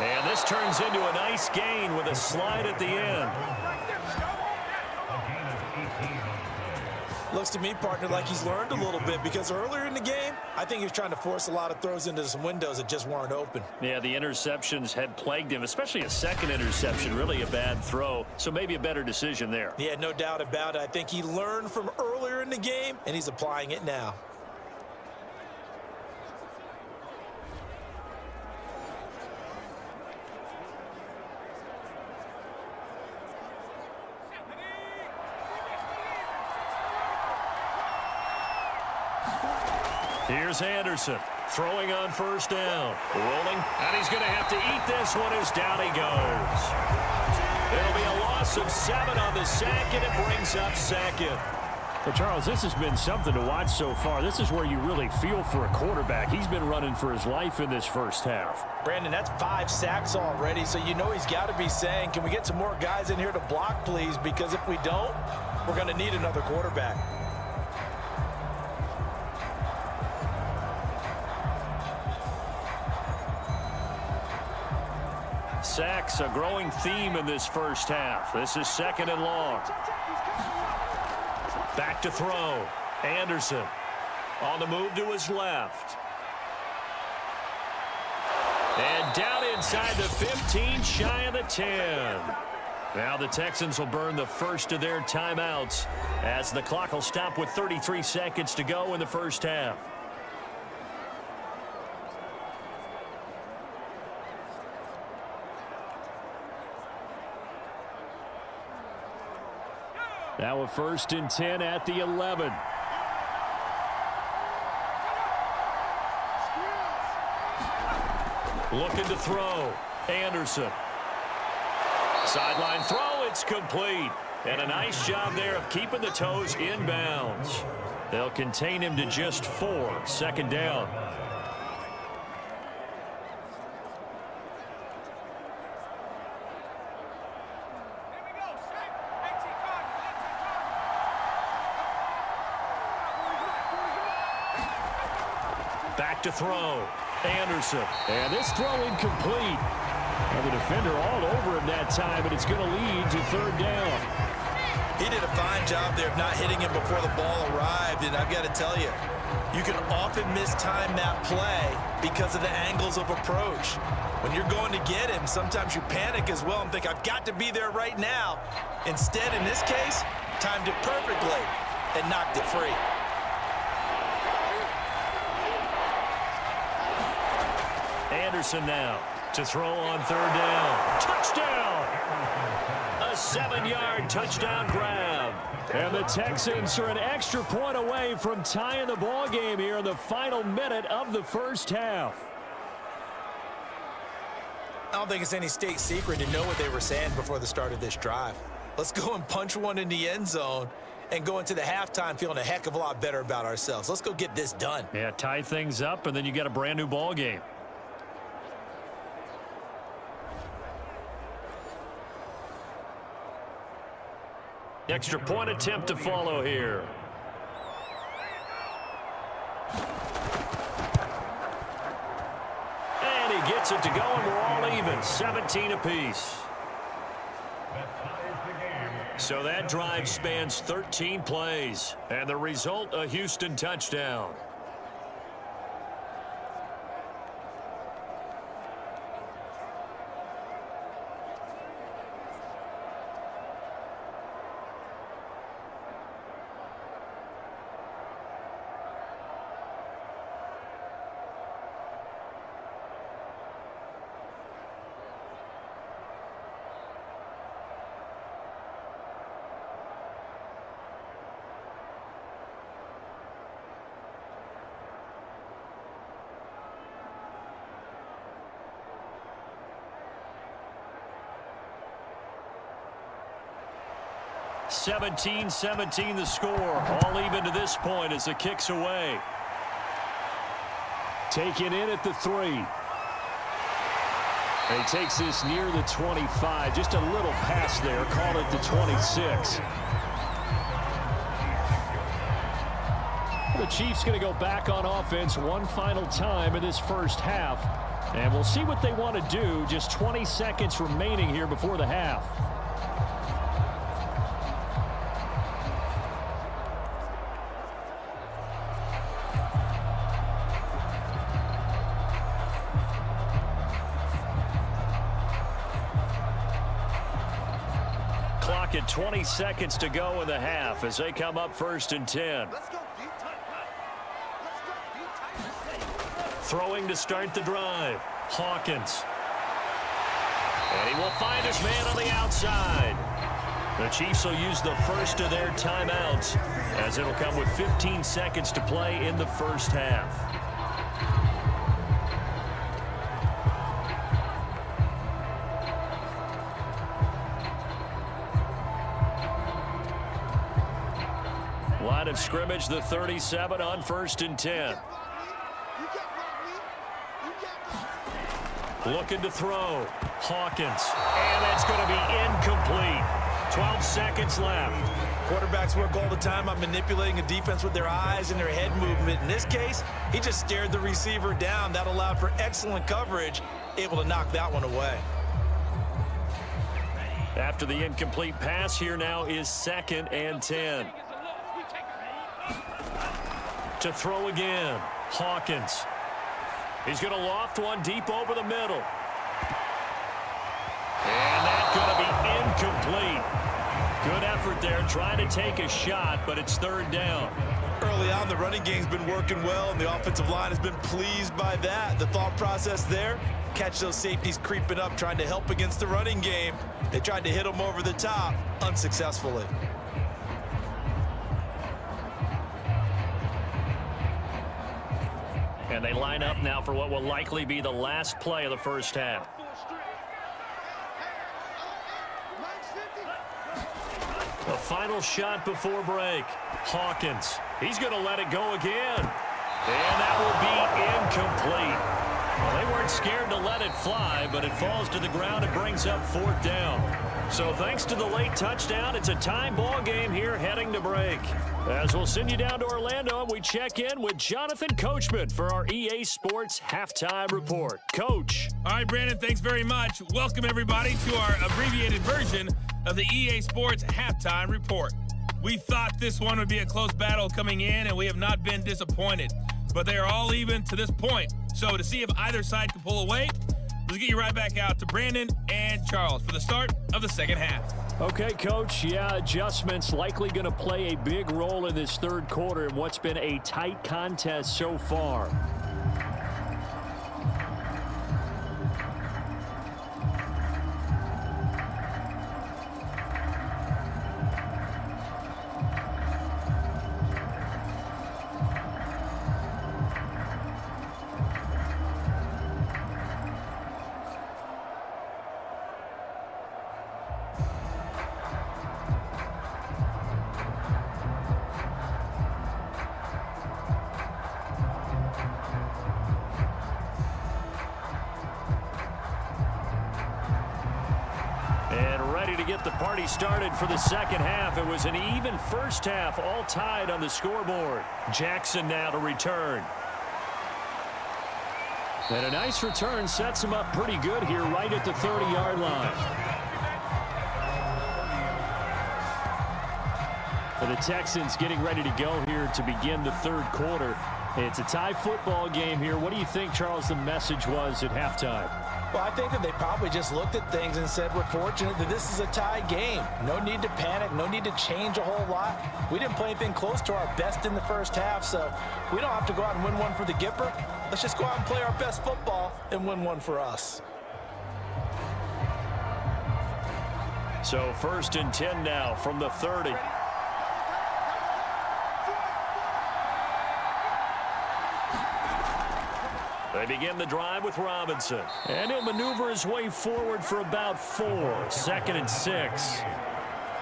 And this turns into a nice gain with a slide at the end.
Looks to me, partner, like he's learned a little bit because earlier in the game, I think he was trying to force a lot of throws into some windows that just weren't open.
Yeah, the interceptions had plagued him, especially a second interception, really a bad throw. So maybe a better decision there.
Yeah, no doubt about it. I think he learned from earlier in the game, and he's applying it now.
Here's Anderson throwing on first down. Rolling, and he's going to have to eat this one as down he goes. It'll be a loss of 7 on the sack, and it brings up second. Well, Charles, this has been something to watch so far. This is where you really feel for a quarterback. He's been running for his life in this first half.
Brandon, that's 5 sacks already, so you know he's got to be saying, can we get some more guys in here to block, please? Because if we don't, we're going to need another quarterback.
Sacks, a growing theme in this first half. This is 2nd and long. Back to throw. Anderson on the move to his left. And down inside the 15, shy of the 10. Now the Texans will burn the first of their timeouts as the clock will stop with 33 seconds to go in the first half. Now a 1st and 10 at the 11. Looking to throw. Anderson. Sideline throw, it's complete. And a nice job there of keeping the toes in bounds. They'll contain him to just 4. 2nd down. Back to throw. Anderson. And this throw incomplete. And the defender all over him that time, and it's going to lead to 3rd down.
He did a fine job there of not hitting him before the ball arrived, and I've got to tell you, you can often mistime that play because of the angles of approach. When you're going to get him, sometimes you panic as well and think, I've got to be there right now. Instead, in this case, timed it perfectly and knocked it free.
Anderson now to throw on 3rd down. Touchdown! A 7-yard touchdown grab. And the Texans are an extra point away from tying the ball game here in the final minute of the first half.
I don't think it's any state secret to know what they were saying before the start of this drive. Let's go and punch one in the end zone and go into the halftime feeling a heck of a lot better about ourselves. Let's go get this done.
Yeah, tie things up, and then you got a brand new ball game. Extra point attempt to follow here. And he gets it to go, and we're all even. 17 apiece. So that drive spans 13 plays. And the result, a Houston touchdown. (17-17) the score. All even to this point as the kick's away. Taken in at the 3. He takes this near the 25. Just a little pass there. Called it the 26. The Chiefs going to go back on offense one final time in this first half. And we'll see what they want to do. Just 20 seconds remaining here before the half. Clock at 20 seconds to go in the half as they come up 1st and 10. Throwing to start the drive. Hawkins. And he will find his man on the outside. The Chiefs will use the first of their timeouts as it'll come with 15 seconds to play in the first half. Line of scrimmage, the 37 on 1st and 10. Looking to throw. Hawkins. And that's going to be incomplete. 12 seconds left.
Quarterbacks work all the time on manipulating a defense with their eyes and their head movement. In this case, he just stared the receiver down. That allowed for excellent coverage, able to knock that one away.
After the incomplete pass, here now is 2nd and 10. To throw again. Hawkins. He's going to loft one deep over the middle. And that's going to be incomplete. Good effort there, trying to take a shot, but it's 3rd down.
Early on, the running game's been working well, and the offensive line has been pleased by that. The thought process there, catch those safeties creeping up, trying to help against the running game. They tried to hit them over the top, unsuccessfully.
And they line up now for what will likely be the last play of the first half. The final shot before break. Hawkins. He's going to let it go again. And that will be incomplete. Well, they weren't scared to let it fly, but it falls to the ground and brings up 4th down. So thanks to the late touchdown, it's a tie ball game here heading to break. As we'll send you down to Orlando, we check in with Jonathan Coachman for our EA Sports Halftime Report. Coach.
All right, Brandon, thanks very much. Welcome, everybody, to our abbreviated version of the EA Sports Halftime Report. We thought this one would be a close battle coming in, and we have not been disappointed. But they are all even to this point. So to see if either side can pull away, let's get you right back out to Brandon and Charles for the start of the second half.
Okay, Coach. Yeah, adjustments likely going to play a big role in this 3rd quarter in what's been a tight contest so far. Get the party started for the second half. It was an even first half, all tied on the scoreboard. Jackson now to return. And a nice return sets him up pretty good here right at the 30-yard line. For the Texans getting ready to go here to begin the 3rd quarter. It's a tie football game here. What do you think, Charles, the message was at halftime?
Well, I think that they probably just looked at things and said, we're fortunate that this is a tie game. No need to panic. No need to change a whole lot. We didn't play anything close to our best in the first half, so we don't have to go out and win one for the Gipper. Let's just go out and play our best football and win one for us.
So 1st and 10 now from the 30. They begin the drive with Robinson. And he'll maneuver his way forward for about 4. 2nd and 6.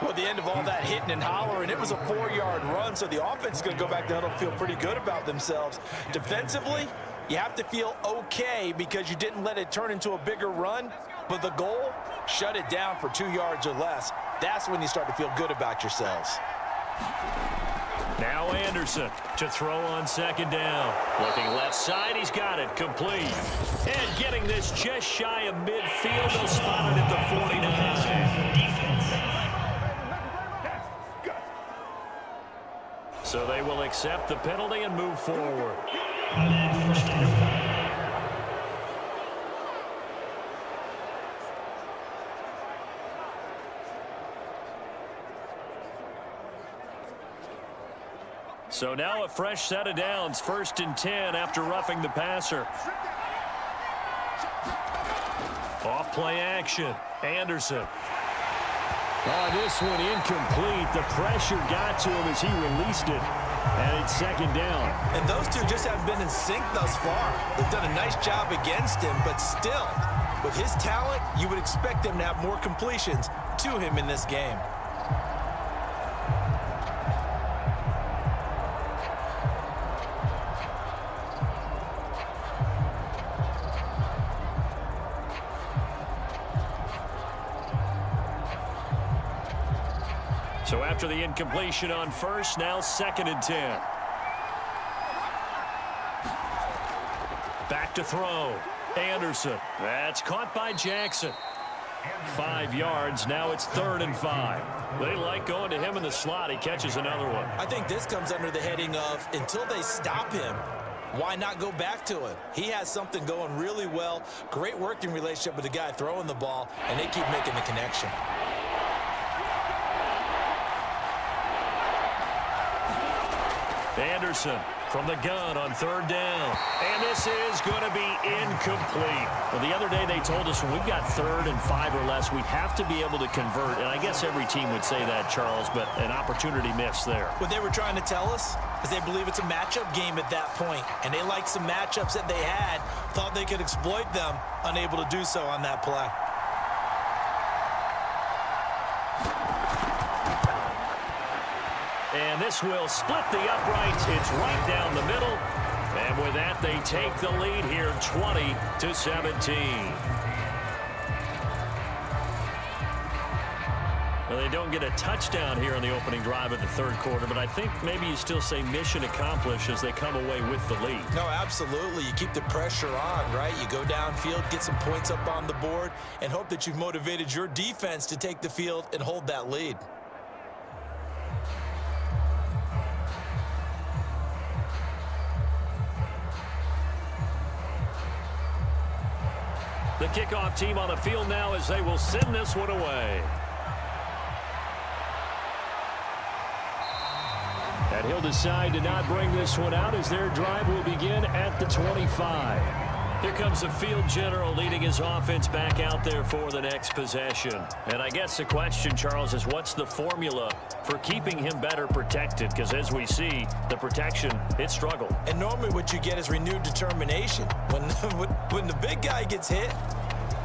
Well, at the end of all that hitting and hollering, it was a 4-yard run, so the offense is going to go back down and feel pretty good about themselves. Defensively, you have to feel okay because you didn't let it turn into a bigger run, but the goal, shut it down for 2 yards or less. That's when you start to feel good about yourselves.
Now Anderson to throw on 2nd down. Looking left side, he's got it, complete. And getting this just shy of midfield, they'll spot it at the 49. So they will accept the penalty and move forward. So now a fresh set of downs, 1st and 10 after roughing the passer. Off play action. Anderson. Oh, this one incomplete. The pressure got to him as he released it. And it's 2nd down.
And those two just haven't been in sync thus far. They've done a nice job against him, but still, with his talent, you would expect him to have more completions to him in this game.
So after the incompletion on first, now 2nd and 10. Back to throw. Anderson. That's caught by Jackson. 5 yards. Now it's 3rd and 5. They like going to him in the slot. He catches another one.
I think this comes under the heading of until they stop him, why not go back to it? He has something going really well. Great working relationship with the guy throwing the ball, and they keep making the connection.
Anderson from the gun on 3rd down. And this is going to be incomplete. Well, the other day they told us when we've got 3rd and 5 or less, we have to be able to convert. And I guess every team would say that, Charles, but an opportunity missed there.
What they were trying to tell us is they believe it's a matchup game at that point, and they liked some matchups that they had, thought they could exploit them, unable to do so on that play.
And this will split the uprights. It's right down the middle. And with that, they take the lead here 20-17. Well, they don't get a touchdown here in the opening drive of the 3rd quarter, but I think maybe you still say mission accomplished as they come away with the lead.
No, absolutely. You keep the pressure on, right? You go downfield, get some points up on the board, and hope that you've motivated your defense to take the field and hold that lead.
The kickoff team on the field now as they will send this one away. And he'll decide to not bring this one out as their drive will begin at the 25. Here comes the field general leading his offense back out there for the next possession. And I guess the question, Charles, is what's the formula for keeping him better protected? Because as we see, the protection, it struggled.
And normally what you get is renewed determination. When the big guy gets hit,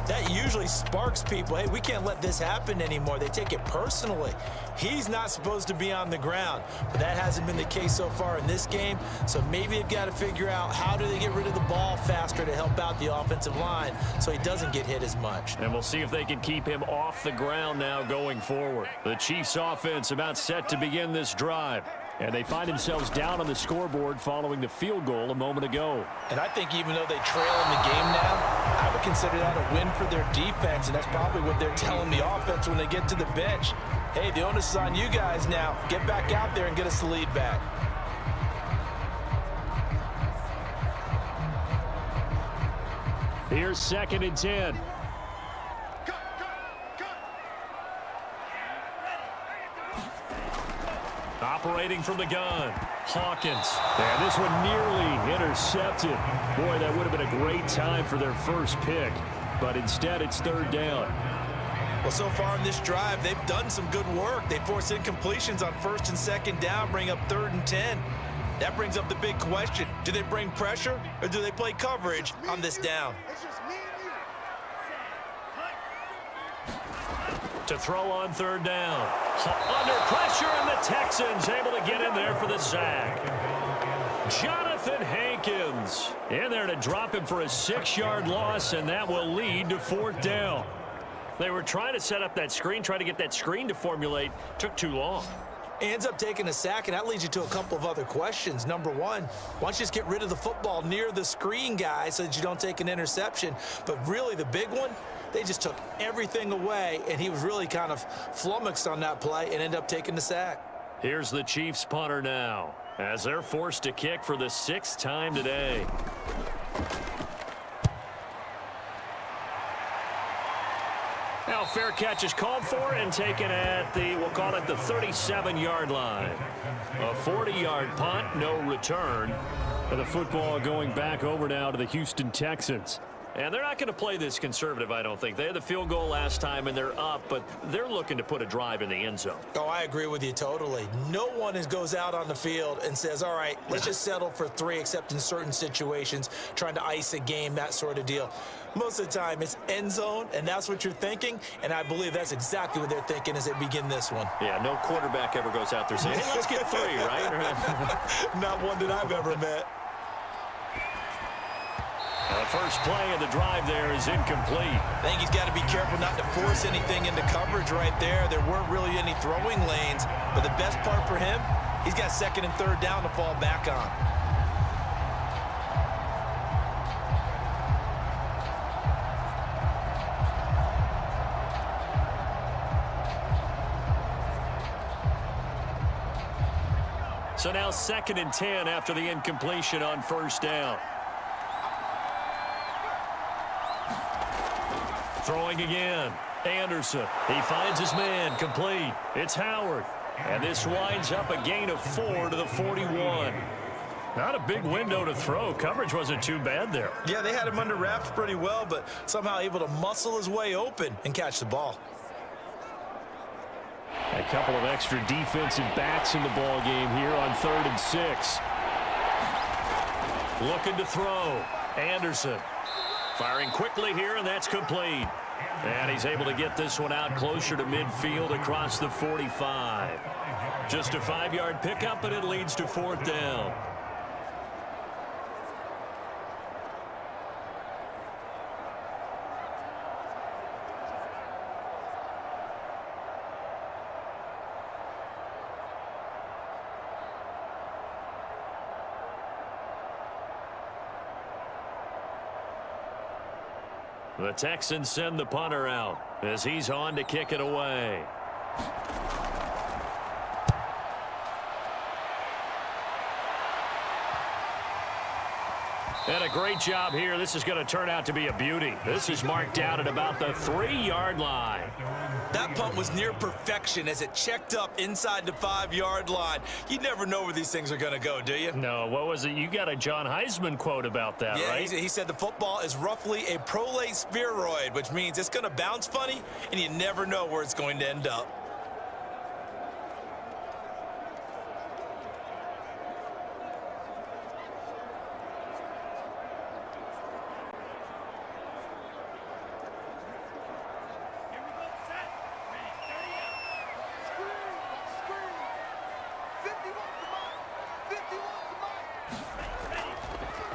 that usually sparks people. Hey, we can't let this happen anymore. They take it personally. He's not supposed to be on the ground, but that hasn't been the case so far in this game. So maybe they've got to figure out how do they get rid of the ball faster to help out the offensive line so he doesn't get hit as much.
And we'll see if they can keep him off the ground now going forward. The Chiefs offense about set to begin this drive. And they find themselves down on the scoreboard following the field goal a moment ago.
And I think even though they trail in the game now, I would consider that a win for their defense, and that's probably what they're telling the offense when they get to the bench. Hey, the onus is on you guys now. Get back out there and get us the lead back.
Here's 2nd and 10. Operating from the gun, Hawkins. And this one nearly intercepted. Boy, that would have been a great time for their first pick. But instead, it's 3rd down.
Well, so far in this drive, they've done some good work. They force incompletions on 1st and 2nd down, bring up 3rd and 10. That brings up the big question. Do they bring pressure or do they play coverage on this down?
To throw on 3rd down. Under pressure, and the Texans able to get in there for the sack. Jonathan Hankins in there to drop him for a 6-yard loss, and that will lead to 4th down. They were trying to set up that screen, try to get that screen to formulate. Took too long.
Ends up taking a sack, and that leads you to a couple of other questions. Number one, why don't you just get rid of the football near the screen guy so that you don't take an interception? But really the big one, they just took everything away, and he was really kind of flummoxed on that play and ended up taking the sack.
Here's the Chiefs punter now as they're forced to kick for the 6th time today. Now fair catch is called for and taken at the, we'll call it the 37-yard line. A 40-yard punt, no return. And the football going back over now to the Houston Texans. And they're not going to play this conservative, I don't think. They had the field goal last time, and they're up, but they're looking to put a drive in the end zone.
Oh, I agree with you totally. No one goes out on the field and says, all right, let's just settle for 3, except in certain situations, trying to ice a game, that sort of deal. Most of the time, it's end zone, and that's what you're thinking, and I believe that's exactly what they're thinking as they begin this one.
Yeah, no quarterback ever goes out there saying, hey, let's get 3, right?
Not one that I've ever met.
A first play of the drive there is incomplete.
I think he's got to be careful not to force anything into coverage right there. There weren't really any throwing lanes, but the best part for him, he's got second and third down to fall back on.
So now 2nd and 10 after the incompletion on first down. Throwing again. Anderson. He finds his man. Complete. It's Howard. And this winds up a gain of 4 to the 41. Not a big window to throw. Coverage wasn't too bad there.
Yeah, they had him under wraps pretty well, but somehow able to muscle his way open and catch the ball.
A couple of extra defensive backs in the ball game here on 3rd and 6. Looking to throw. Anderson. Firing quickly here, and that's complete. And he's able to get this one out closer to midfield across the 45. Just a 5-yard pickup, and it leads to 4th down. The Texans send the punter out as he's on to kick it away. And a great job here. This is going to turn out to be a beauty. This is marked out at about the 3-yard line.
That punt was near perfection as it checked up inside the 5-yard line. You never know where these things are going to go, do you?
No, what was it? You got a John Heisman quote about that, right?
Yeah, he said the football is roughly a prolate spheroid, which means it's going to bounce funny, and you never know where it's going to end up.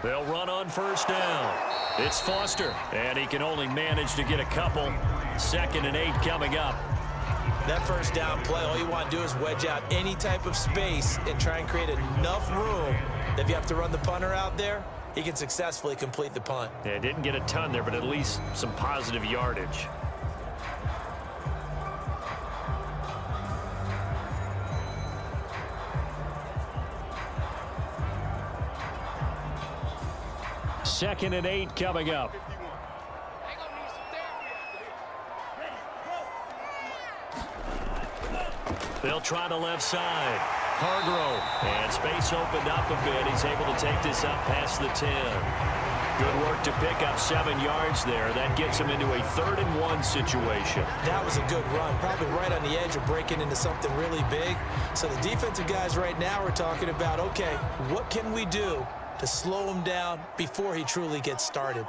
They'll run on first down. It's Foster, and he can only manage to get a couple. 2nd and 8 coming up.
That first down play, all you want to do is wedge out any type of space and try and create enough room that if you have to run the punter out there, he can successfully complete the punt.
Yeah, didn't get a ton there, but at least some positive yardage. Second and 8 coming up. They'll try the left side. Hargrove. And space opened up a bit. He's able to take this up past the 10. Good work to pick up 7 yards there. That gets him into a 3rd and 1 situation.
That was a good run. Probably right on the edge of breaking into something really big. So the defensive guys right now are talking about, okay, what can we do to slow him down before he truly gets started?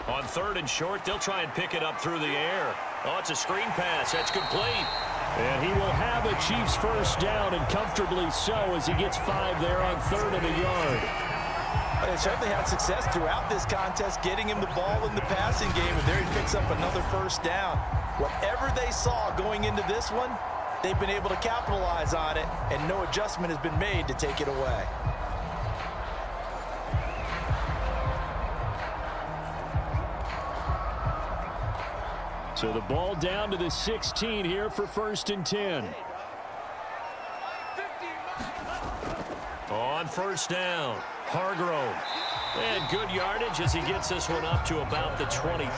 On 3rd and short, they'll try and pick it up through the air. Oh, it's a screen pass. That's complete. And he will have a Chiefs first down, and comfortably so, as he gets 5 there on 3rd and a yard.
They certainly had success throughout this contest, getting him the ball in the passing game, and there he picks up another first down. Whatever they saw going into this one, they've been able to capitalize on it, and no adjustment has been made to take it away.
So the ball down to the 16 here for 1st and 10. On first down, Hargrove. And good yardage as he gets this one up to about the 23.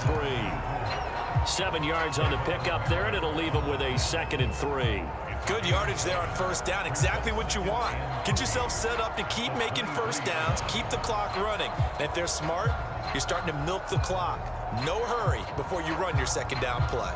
7 yards on the pickup there, and it'll leave him with a 2nd and 3.
Good yardage there on first down. Exactly what you want. Get yourself set up to keep making first downs, keep the clock running. And if they're smart, you're starting to milk the clock. No hurry before you run your 2nd down play.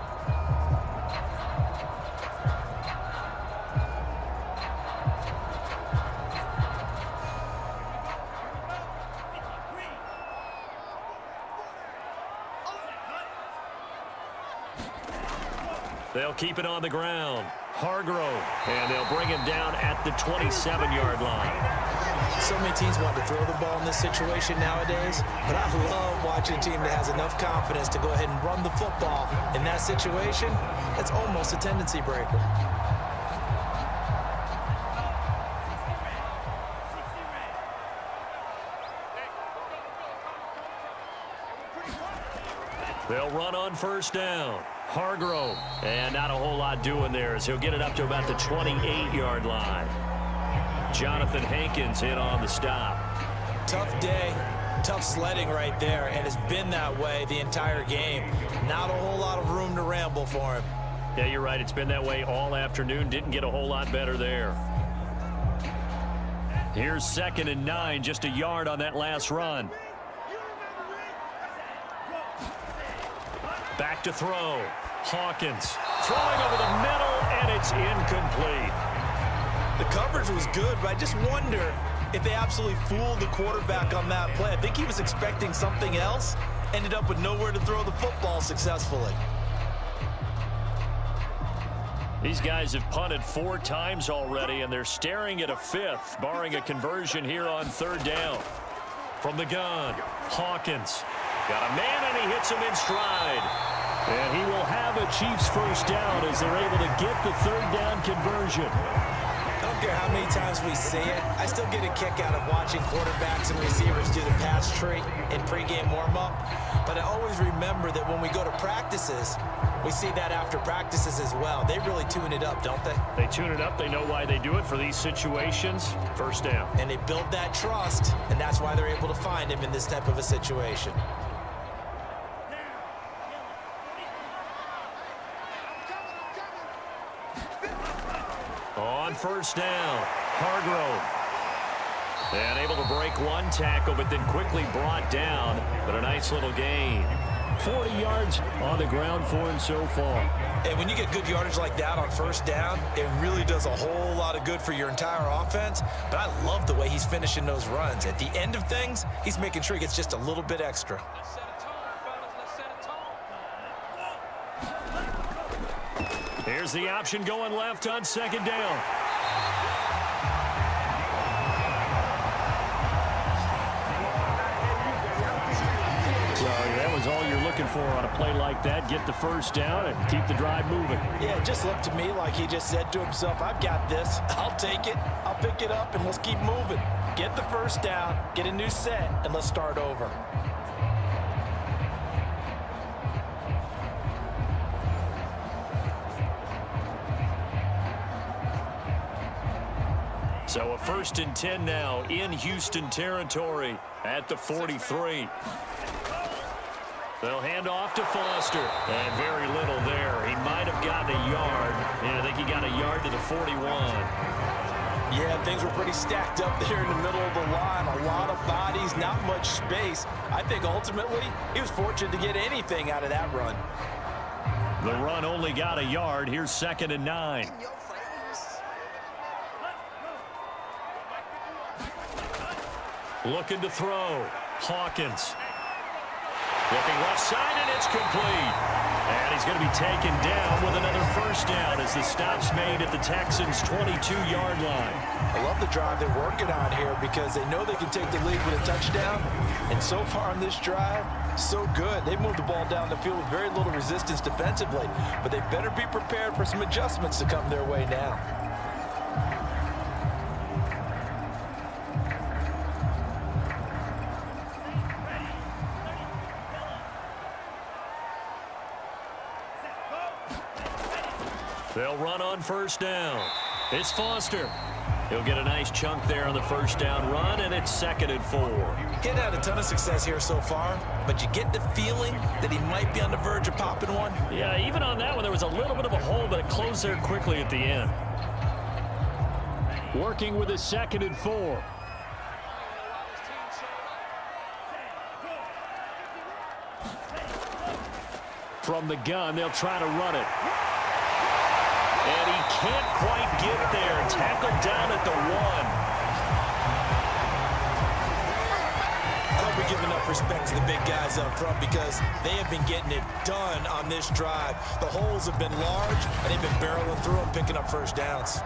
They'll keep it on the ground. Hargrove, and they'll bring him down at the 27-yard line.
So many teams want to throw the ball in this situation nowadays, but I love watching a team that has enough confidence to go ahead and run the football in that situation. That's almost a tendency breaker.
They'll run on first down. Hargrove. And not a whole lot doing there as he'll get it up to about the 28-yard line. Jonathan Hankins in on the stop.
Tough day, tough sledding right there, and it's been that way the entire game. Not a whole lot of room to ramble for him.
Yeah, you're right. It's been that way all afternoon. Didn't get a whole lot better there. Here's 2nd and 9, just a yard on that last run. Back to throw. Hawkins throwing over the middle, and it's incomplete.
The coverage was good, but I just wonder if they absolutely fooled the quarterback on that play. I think he was expecting something else, ended up with nowhere to throw the football successfully.
These guys have punted 4 times already, and they're staring at a 5th, barring a conversion here on 3rd down. From the gun, Hawkins. Got a man, and he hits him in stride. And he will have a Chiefs first down as they're able to get the 3rd down conversion.
I don't care how many times we see it. I still get a kick out of watching quarterbacks and receivers do the pass tree in pregame warm-up. But I always remember that when we go to practices, we see that after practices as well. They really tune it up, don't they?
They tune it up. They know why they do it for these situations. First down.
And they build that trust, and that's why they're able to find him in this type of a situation.
On first down, Hargrove. And able to break one tackle, but then quickly brought down. But a nice little gain. 40 yards on the ground for him so far.
And when you get good yardage like that on first down, it really does a whole lot of good for your entire offense. But I love the way he's finishing those runs. At the end of things, he's making sure he gets just a little bit extra.
Here's the option going left on 2nd down. So that was all you're looking for on a play like that. Get the first down and keep the drive moving.
Yeah, it just looked to me like he just said to himself, I've got this. I'll take it. I'll pick it up, and let's keep moving. Get the first down, get a new set, and let's start over.
So a 1st and 10 now in Houston territory at the 43. They'll hand off to Foster. And very little there. He might have gotten a yard. Yeah, I think he got a yard to the 41.
Yeah, things were pretty stacked up there in the middle of the line. A lot of bodies, not much space. I think ultimately he was fortunate to get anything out of that run.
The run only got a yard. Here's 2nd and 9. Looking to throw. Hawkins. Looking left side, and it's complete. And he's going to be taken down with another first down as the stop's made at the Texans' 22-yard line.
I love the drive they're working on here because they know they can take the lead with a touchdown. And so far on this drive, so good. They moved the ball down the field with very little resistance defensively. But they better be prepared for some adjustments to come their way now.
They'll run on first down. It's Foster. He'll get a nice chunk there on the first down run, and it's 2nd and 4.
He hadn't had a ton of success here so far, but you get the feeling that he might be on the verge of popping one.
Yeah, even on that one, there was a little bit of a hole, but it closed there quickly at the end. Working with a 2nd and 4. From the gun, they'll try to run it. And he can't quite get there. Tackled down at the 1.
I hope we give enough respect to the big guys up front because they have been getting it done on this drive. The holes have been large, and they've been barreling through them, picking up first downs.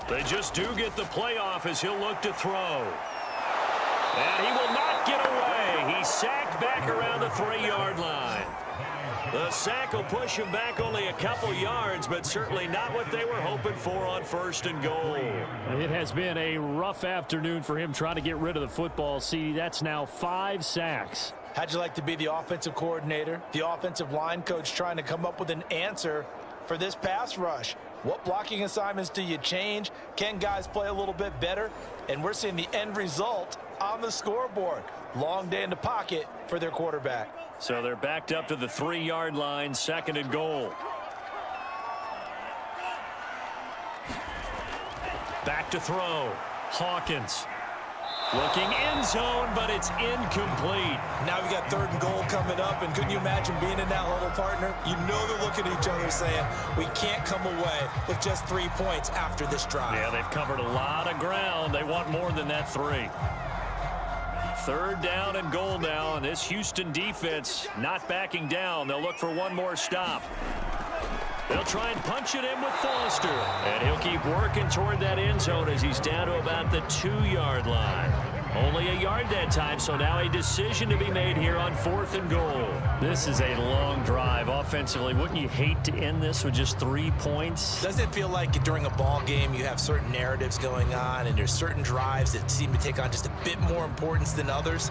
They just do get the playoff as he'll look to throw. And he will not get away. He's sacked back around the 3-yard line. The sack will push him back only a couple yards, but certainly not what they were hoping for on 1st and goal.
It has been a rough afternoon for him trying to get rid of the football. See, that's now 5 sacks.
How'd you like to be the offensive coordinator, the offensive line coach trying to come up with an answer for this pass rush? What blocking assignments do you change? Can guys play a little bit better? And we're seeing the end result on the scoreboard. Long day in the pocket for their quarterback.
So they're backed up to the 3-yard line, 2nd and goal. Back to throw. Hawkins. Looking end zone, but it's incomplete.
Now we got 3rd and goal coming up, and couldn't you imagine being in that huddle, partner? You know they're looking at each other saying, we can't come away with just 3 points after this drive.
Yeah, they've covered a lot of ground. They want more than that 3. 3rd down and goal now, and this Houston defense not backing down. They'll look for one more stop. They'll try and punch it in with Foster. And he'll keep working toward that end zone as he's down to about the 2-yard line. Only a yard that time, so now a decision to be made here on 4th and goal.
This is a long drive offensively. Wouldn't you hate to end this with just 3 points?
Doesn't it feel like during a ball game you have certain narratives going on and there's certain drives that seem to take on just a bit more importance than others?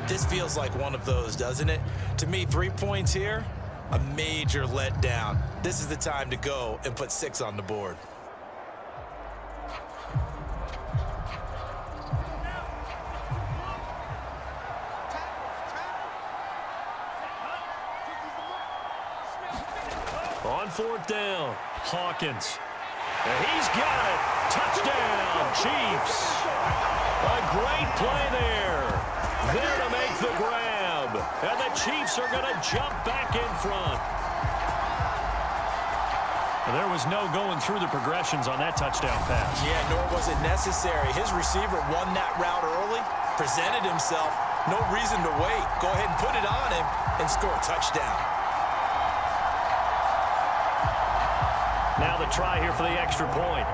This feels like one of those, doesn't it? To me, 3 points here, a major letdown. This is the time to go and put 6 on the board.
On 4th down, Hawkins. And he's got it. Touchdown, Chiefs. A great play there. There to make the grab. And the Chiefs are going to jump back in front.
There was no going through the progressions on that touchdown pass.
Yeah, nor was it necessary. His receiver won that route early, presented himself. No reason to wait. Go ahead and put it on him and score a touchdown.
Now the try here for the extra point.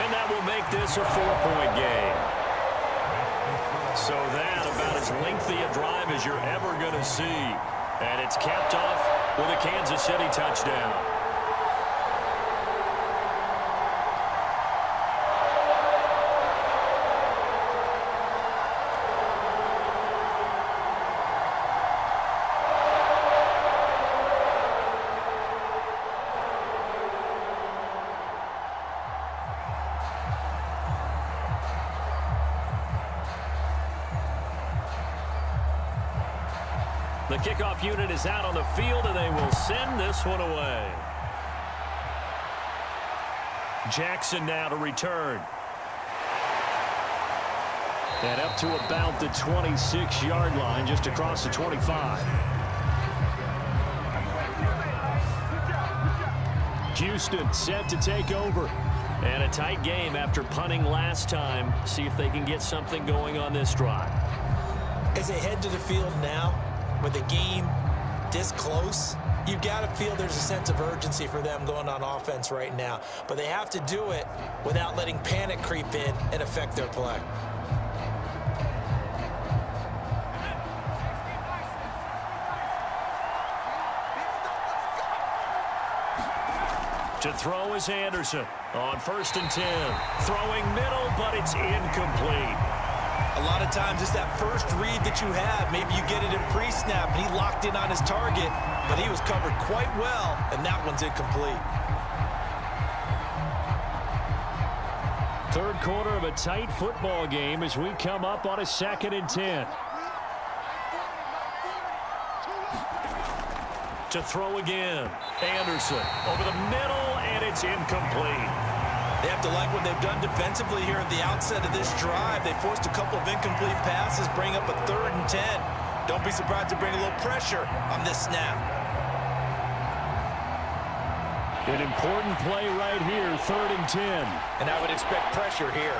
And that will make this a 4-point game. So that about as lengthy a drive as you're ever going to see. And it's capped off with a Kansas City touchdown. The kickoff unit is out on the field, and they will send this one away. Jackson now to return.
And up to about the 26-yard line, just across the 25. Houston set to take over.
And a tight game after punting last time. See if they can get something going on this drive.
As they head to the field now, with the game this close, you got to feel there's a sense of urgency for them going on offense right now. But they have to do it without letting panic creep in and affect their play.
To throw is Anderson on 1st and 10. Throwing middle, but it's incomplete.
A lot of times it's that first read that you have. Maybe you get it in pre-snap, and he locked in on his target, but he was covered quite well, and that one's incomplete.
Third quarter of a tight football game as we come up on a 2nd and 10.
To throw again. Anderson over the middle, and it's incomplete.
They have to like what they've done defensively here at the outset of this drive. They forced a couple of incomplete passes, bring up a 3rd and 10. Don't be surprised to bring a little pressure on this snap.
An important play right here, 3rd and 10.
And I would expect pressure here.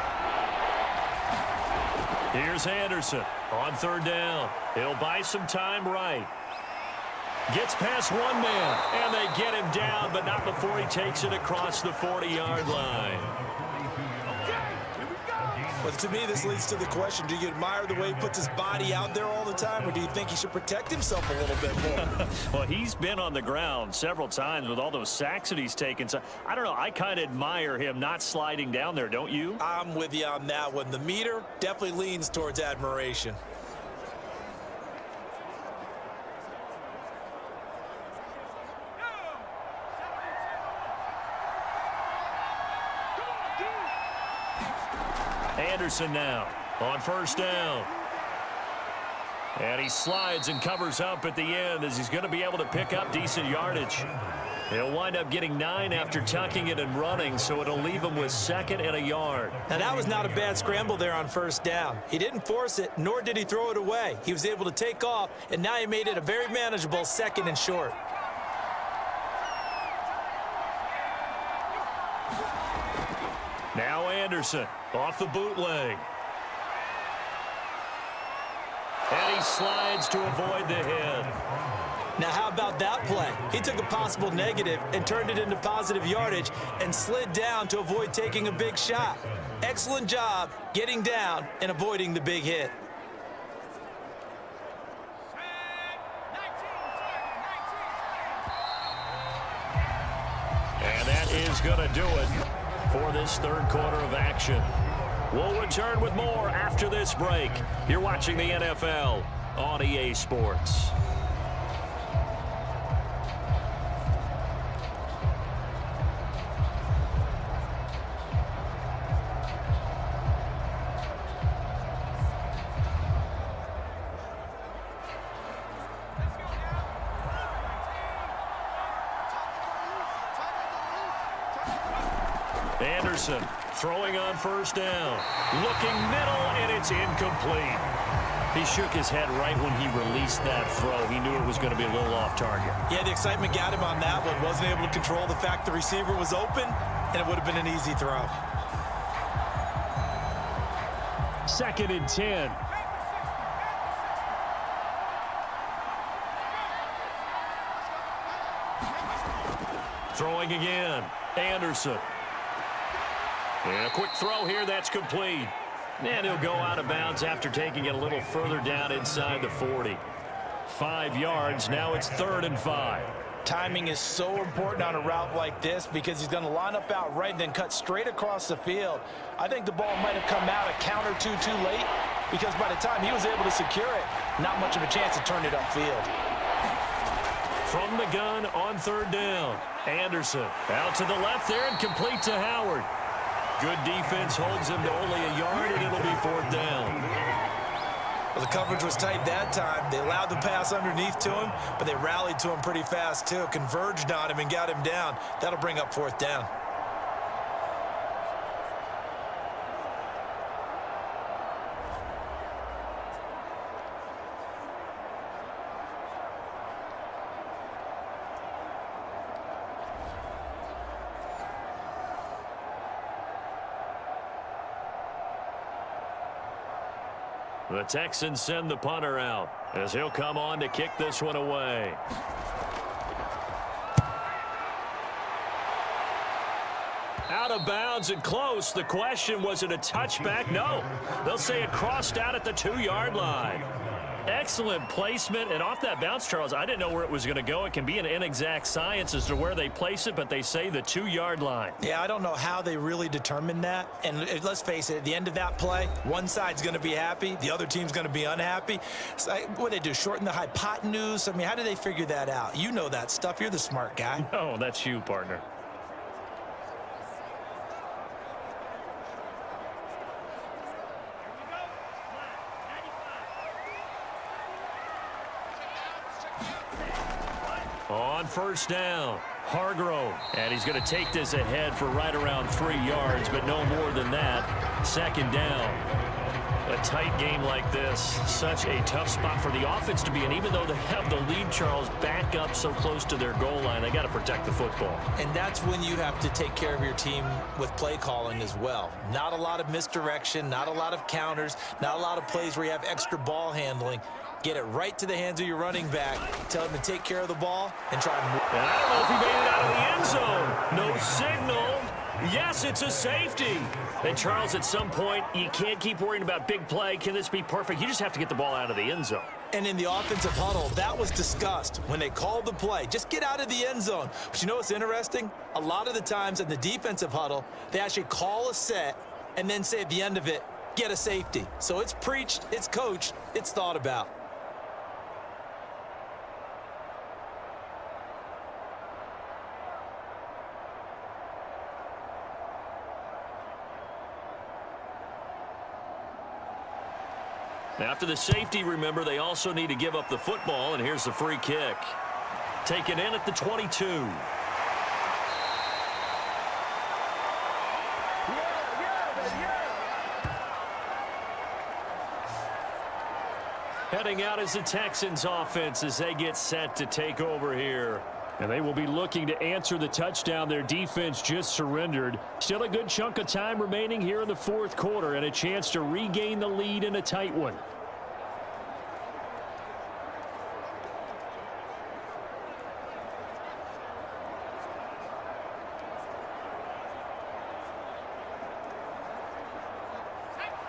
Here's Anderson on 3rd down. He'll buy some time right. Gets past one man, and they get him down, but not before he takes it across the 40-yard line.
But to me, this leads to the question, do you admire the way he puts his body out there all the time, or do you think he should protect himself a little bit more?
Well, he's been on the ground several times with all those sacks that he's taken. So, I don't know. I kind of admire him not sliding down there, don't you?
I'm with you on that one. The meter definitely leans towards admiration.
Anderson now on first down. And he slides and covers up at the end as he's going to be able to pick up decent yardage. He'll wind up getting 9 after tucking it and running, so it'll leave him with 2nd and a yard.
Now, that was not a bad scramble there on first down. He didn't force it, nor did he throw it away. He was able to take off, and now he made it a very manageable 2nd and short.
Now Anderson off the bootleg. And he slides to avoid the hit.
Now, how about that play? He took a possible negative and turned it into positive yardage and slid down to avoid taking a big shot. Excellent job getting down and avoiding the big hit.
And that is going to do it for this third quarter of action. We'll return with more after this break. You're watching the NFL on EA Sports. Anderson throwing on first down. Looking middle, and it's incomplete. He shook his head right when he released that throw. He knew it was going to be a little off target.
Yeah, the excitement got him on that one. Wasn't able to control the fact the receiver was open, and it would have been an easy throw.
2nd and 10. Throwing again. Anderson. And a quick throw here, that's complete. And he'll go out of bounds after taking it a little further down inside the 40. 5 yards, now it's 3rd and 5.
Timing is so important on a route like this because he's going to line up out right and then cut straight across the field. I think the ball might have come out a count or two too late because by the time he was able to secure it, not much of a chance to turn it upfield.
From the gun on 3rd down. Anderson out to the left there and complete to Howard. Good defense holds him to only a yard, and it'll be 4th down.
Well, the coverage was tight that time. They allowed the pass underneath to him, but they rallied to him pretty fast, too. Converged on him and got him down. That'll bring up 4th down.
The Texans send the punter out as he'll come on to kick this one away. Out of bounds and close. The question, was it a touchback? No. They'll say it crossed out at the 2-yard line. Excellent placement, and off that bounce, Charles, I didn't know where it was going to go. It can be an inexact science as to where they place it, but they say the 2-yard line.
Yeah, I don't know how they really determined that. And let's face it, at the end of that play, one side's going to be happy, the other team's going to be unhappy. So, what do they do, shorten the hypotenuse? I mean, how do they figure that out? You know that stuff. You're the smart guy.
No, that's you, partner. On first down, Hargrove. And he's going to take this ahead for right around 3 yards, but no more than that. 2nd down. A tight game like this, such a tough spot for the offense to be in. Even though they have the lead, Charles, back up so close to their goal line, they got to protect the football.
And that's when you have to take care of your team with play calling as well. Not a lot of misdirection, not a lot of counters, not a lot of plays where you have extra ball handling. Get it right to the hands of your running back. Tell him to take care of the ball and try and move.
And I don't know if he made it out of the end zone. No signal. Yes, it's a safety. And Charles, at some point, you can't keep worrying about big play. Can this be perfect? You just have to get the ball out of the end zone.
And in the offensive huddle, that was discussed when they called the play. Just get out of the end zone. But you know what's interesting? A lot of the times in the defensive huddle, they actually call a set and then say at the end of it, get a safety. So it's preached, it's coached, it's thought about.
After the safety, remember, they also need to give up the football, and here's the free kick. Taken in at the 22. Heading out is the Texans offense as they get set to take over here. And they will be looking to answer the touchdown their defense just surrendered. Still a good chunk of time remaining here in the fourth quarter and a chance to regain the lead in a tight one.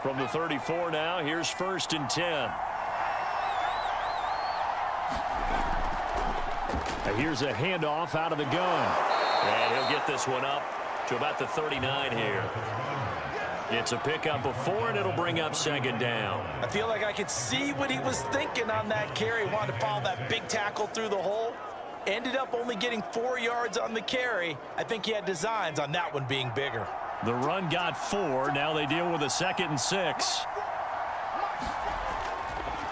From the 34 now, here's 1st and 10. Here's a handoff out of the gun. And he'll get this one up to about the 39 here. It's a pickup of 4, and it'll bring up 2nd down.
I feel like I could see what he was thinking on that carry. Wanted to follow that big tackle through the hole. Ended up only getting 4 yards on the carry. I think he had designs on that one being bigger.
The run got 4. Now they deal with a 2nd and 6.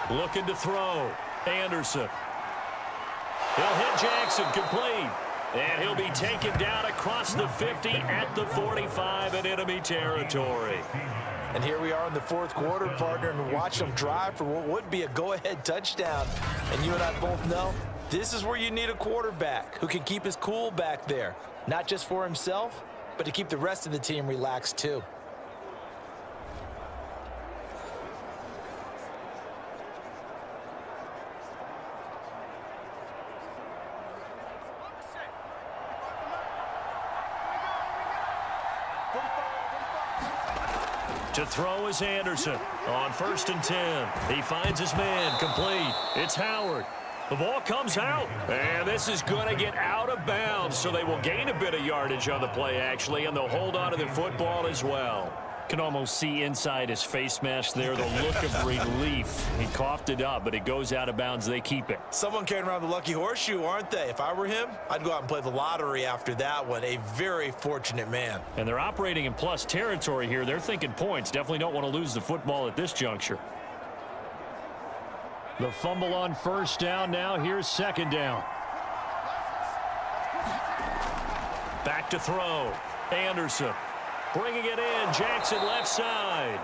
Looking to throw. Anderson. He'll hit Jackson, complete. And he'll be taken down across the 50 at the 45 in enemy territory.
And here we are in the fourth quarter, partner, and watch them drive for what would be a go-ahead touchdown. And you and I both know this is where you need a quarterback who can keep his cool back there, not just for himself, but to keep the rest of the team relaxed too.
To throw is Anderson on 1st and 10. He finds his man, complete. It's Howard. The ball comes out, and this is going to get out of bounds, so they will gain a bit of yardage on the play, actually, and they'll hold on to the football as well. Can almost see inside his face mask there the look of relief. He coughed it up, but it goes out of bounds. They keep it.
Someone carrying around the lucky horseshoe, aren't they? If I were him, I'd go out and play the lottery after that one. A very fortunate man.
And they're operating in plus territory here. They're thinking points. Definitely don't want to lose the football at this juncture. The fumble on 1st down now. Here's 2nd down. Back to throw. Anderson. Bringing it in, Jackson left side.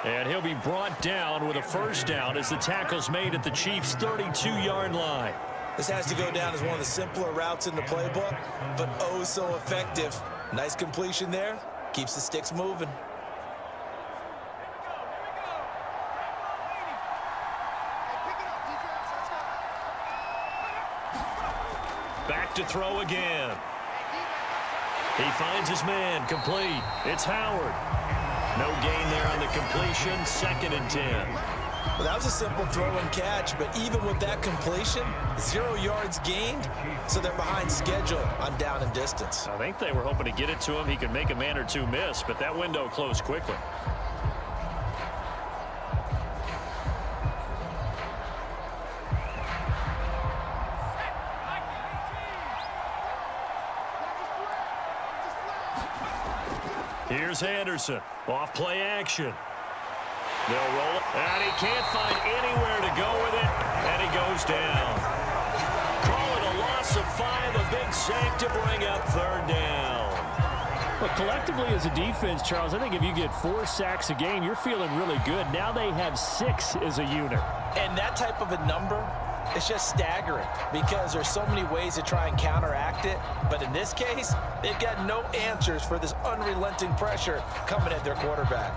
And he'll be brought down with a 1st down as the tackle's made at the Chiefs' 32-yard line.
This has to go down as one of the simpler routes in the playbook, but oh so effective. Nice completion there. Keeps the sticks moving.
Back to throw again. He finds his man, complete. It's Howard. No gain there on the completion, 2nd and 10.
Well, that was a simple throw and catch, but even with that completion, 0 yards gained, so they're behind schedule on down and distance.
I think they were hoping to get it to him. He could make a man or two miss, but that window closed quickly. Here's Anderson. Off play action. They'll roll it. And he can't find anywhere to go with it. And he goes down. Call it a loss of 5. A big sack to bring up 3rd down.
But collectively as a defense, Charles, I think if you get 4 sacks a game, you're feeling really good. Now they have 6 as a unit.
And that type of a number, it's just staggering because there's so many ways to try and counteract it. But in this case, they've got no answers for this unrelenting pressure coming at their quarterback.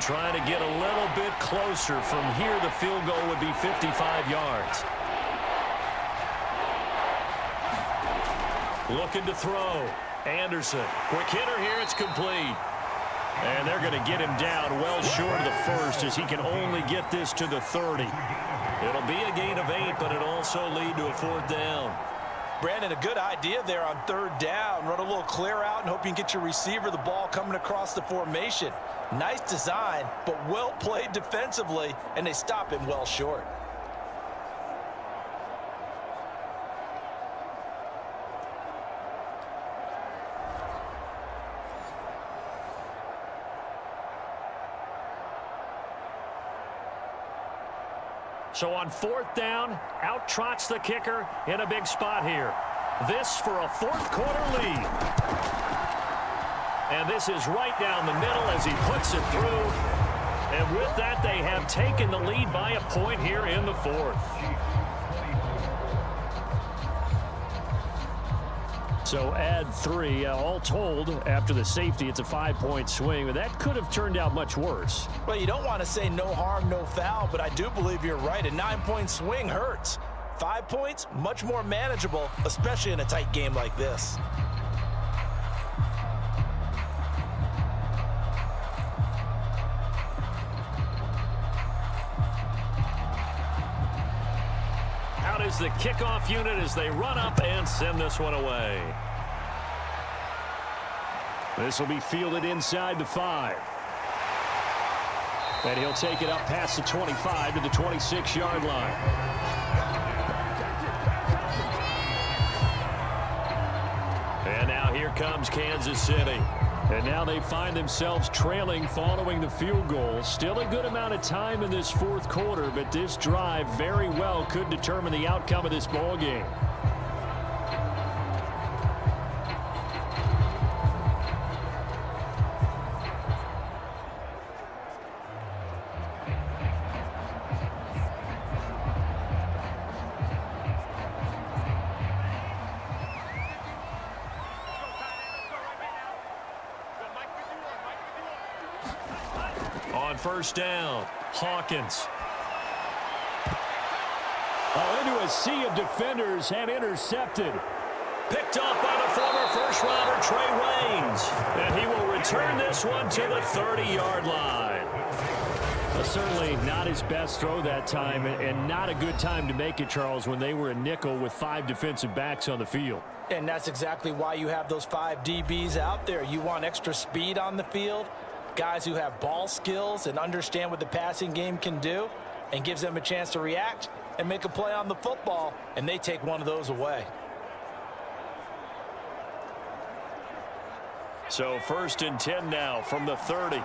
them trying to get a little bit closer. From here, the field goal would be 55 yards. Looking to throw. Anderson. Quick hitter here. It's complete. And they're going to get him down well short of the first as he can only get this to the 30. It'll be a gain of 8, but it'll also lead to a 4th down.
Brandon, a good idea there on 3rd down. Run a little clear out and hope you can get your receiver the ball coming across the formation. Nice design, but well played defensively, and they stop him well short.
So on 4th down, out trots the kicker in a big spot here. This for a 4th quarter lead. And this is right down the middle as he puts it through. And with that, they have taken the lead by a point here in the 4th. So add 3. All told, after the safety, it's a 5-point swing. But that could have turned out much worse.
Well, you don't want to say no harm, no foul, but I do believe you're right. A 9-point swing hurts. 5 points, much more manageable, especially in a tight game like this.
Out is the kickoff unit as they run up and send this one away. This will be fielded inside the 5. And he'll take it up past the 25 to the 26-yard line. And now here comes Kansas City. And now they find themselves trailing following the field goal. Still a good amount of time in this 4th quarter, but this drive very well could determine the outcome of this ball game. On 1st down, Hawkins.
Into a sea of defenders and intercepted.
Picked off by the former first-rounder Trey Waynes. And he will return this one to the 30-yard line.
Certainly not his best throw that time, and not a good time to make it, Charles, when they were a nickel with 5 defensive backs on the field.
And that's exactly why you have those 5 DBs out there. You want extra speed on the field, guys who have ball skills and understand what the passing game can do, and gives them a chance to react and make a play on the football, and they take one of those away.
So 1st and 10 now from the 30.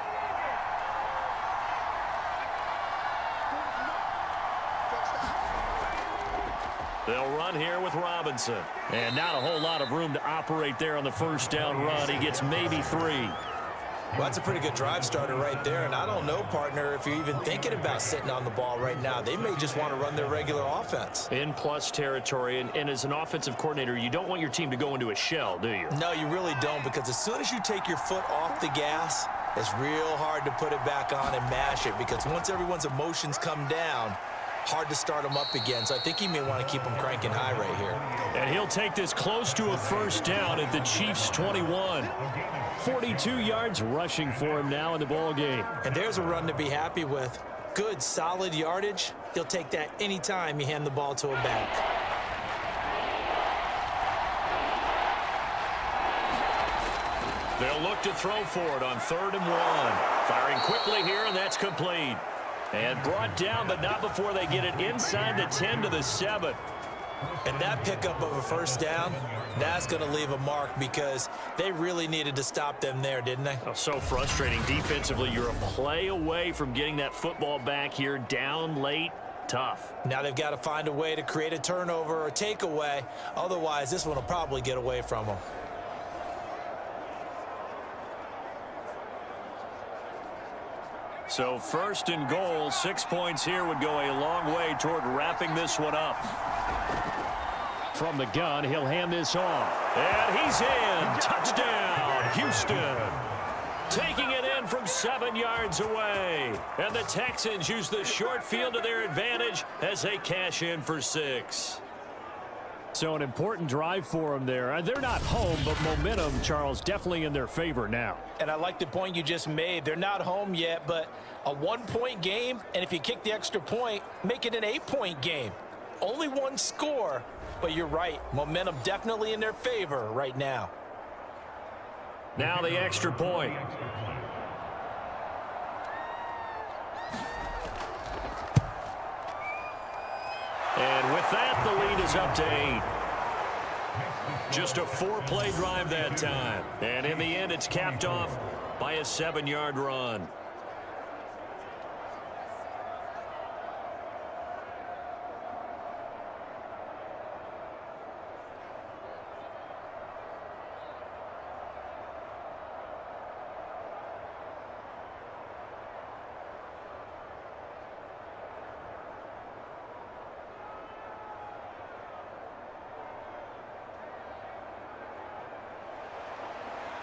They'll run here with Robinson. And not a whole lot of room to operate there on the 1st down run. He gets maybe 3.
Well, that's a pretty good drive starter right there, and I don't know, partner, if you're even thinking about sitting on the ball right now. They may just want to run their regular offense.
In plus territory, and as an offensive coordinator, you don't want your team to go into a shell, do you?
No, you really don't, because as soon as you take your foot off the gas, it's real hard to put it back on and mash it, because once everyone's emotions come down, hard to start them up again. So I think he may want to keep them cranking high right here.
And he'll take this close to a 1st down at the Chiefs' 21.
42 yards rushing for him now in the ball game.
And there's a run to be happy with. Good, solid yardage. He'll take that anytime you hand the ball to him back.
They'll look to throw for it on 3rd and 1. Firing quickly here, and that's complete. And brought down, but not before they get it inside the 10 to the 7.
And that pickup of a 1st down, that's going to leave a mark, because they really needed to stop them there, didn't they?
Oh, so frustrating. Defensively, you're a play away from getting that football back here, down late. Tough.
Now they've got to find a way to create a turnover or takeaway. Otherwise, this one will probably get away from them.
So 1st and goal, 6 points here would go a long way toward wrapping this one up.
From the gun, he'll hand this off.
And he's in. Touchdown, Houston. Taking it in one from 7 yards away. And the Texans use the short field to their advantage as they cash in for 6.
So an important drive for them there. They're not home, but momentum, Charles, definitely in their favor now.
And I like the point you just made. They're not home yet, but a 1-point game, and if you kick the extra point, make it an 8-point game. Only one score, but you're right. Momentum definitely in their favor right now.
Now the extra point. And with that, the lead is up to 8. Just a 4-play drive that time. And in the end, it's capped off by a 7-yard run.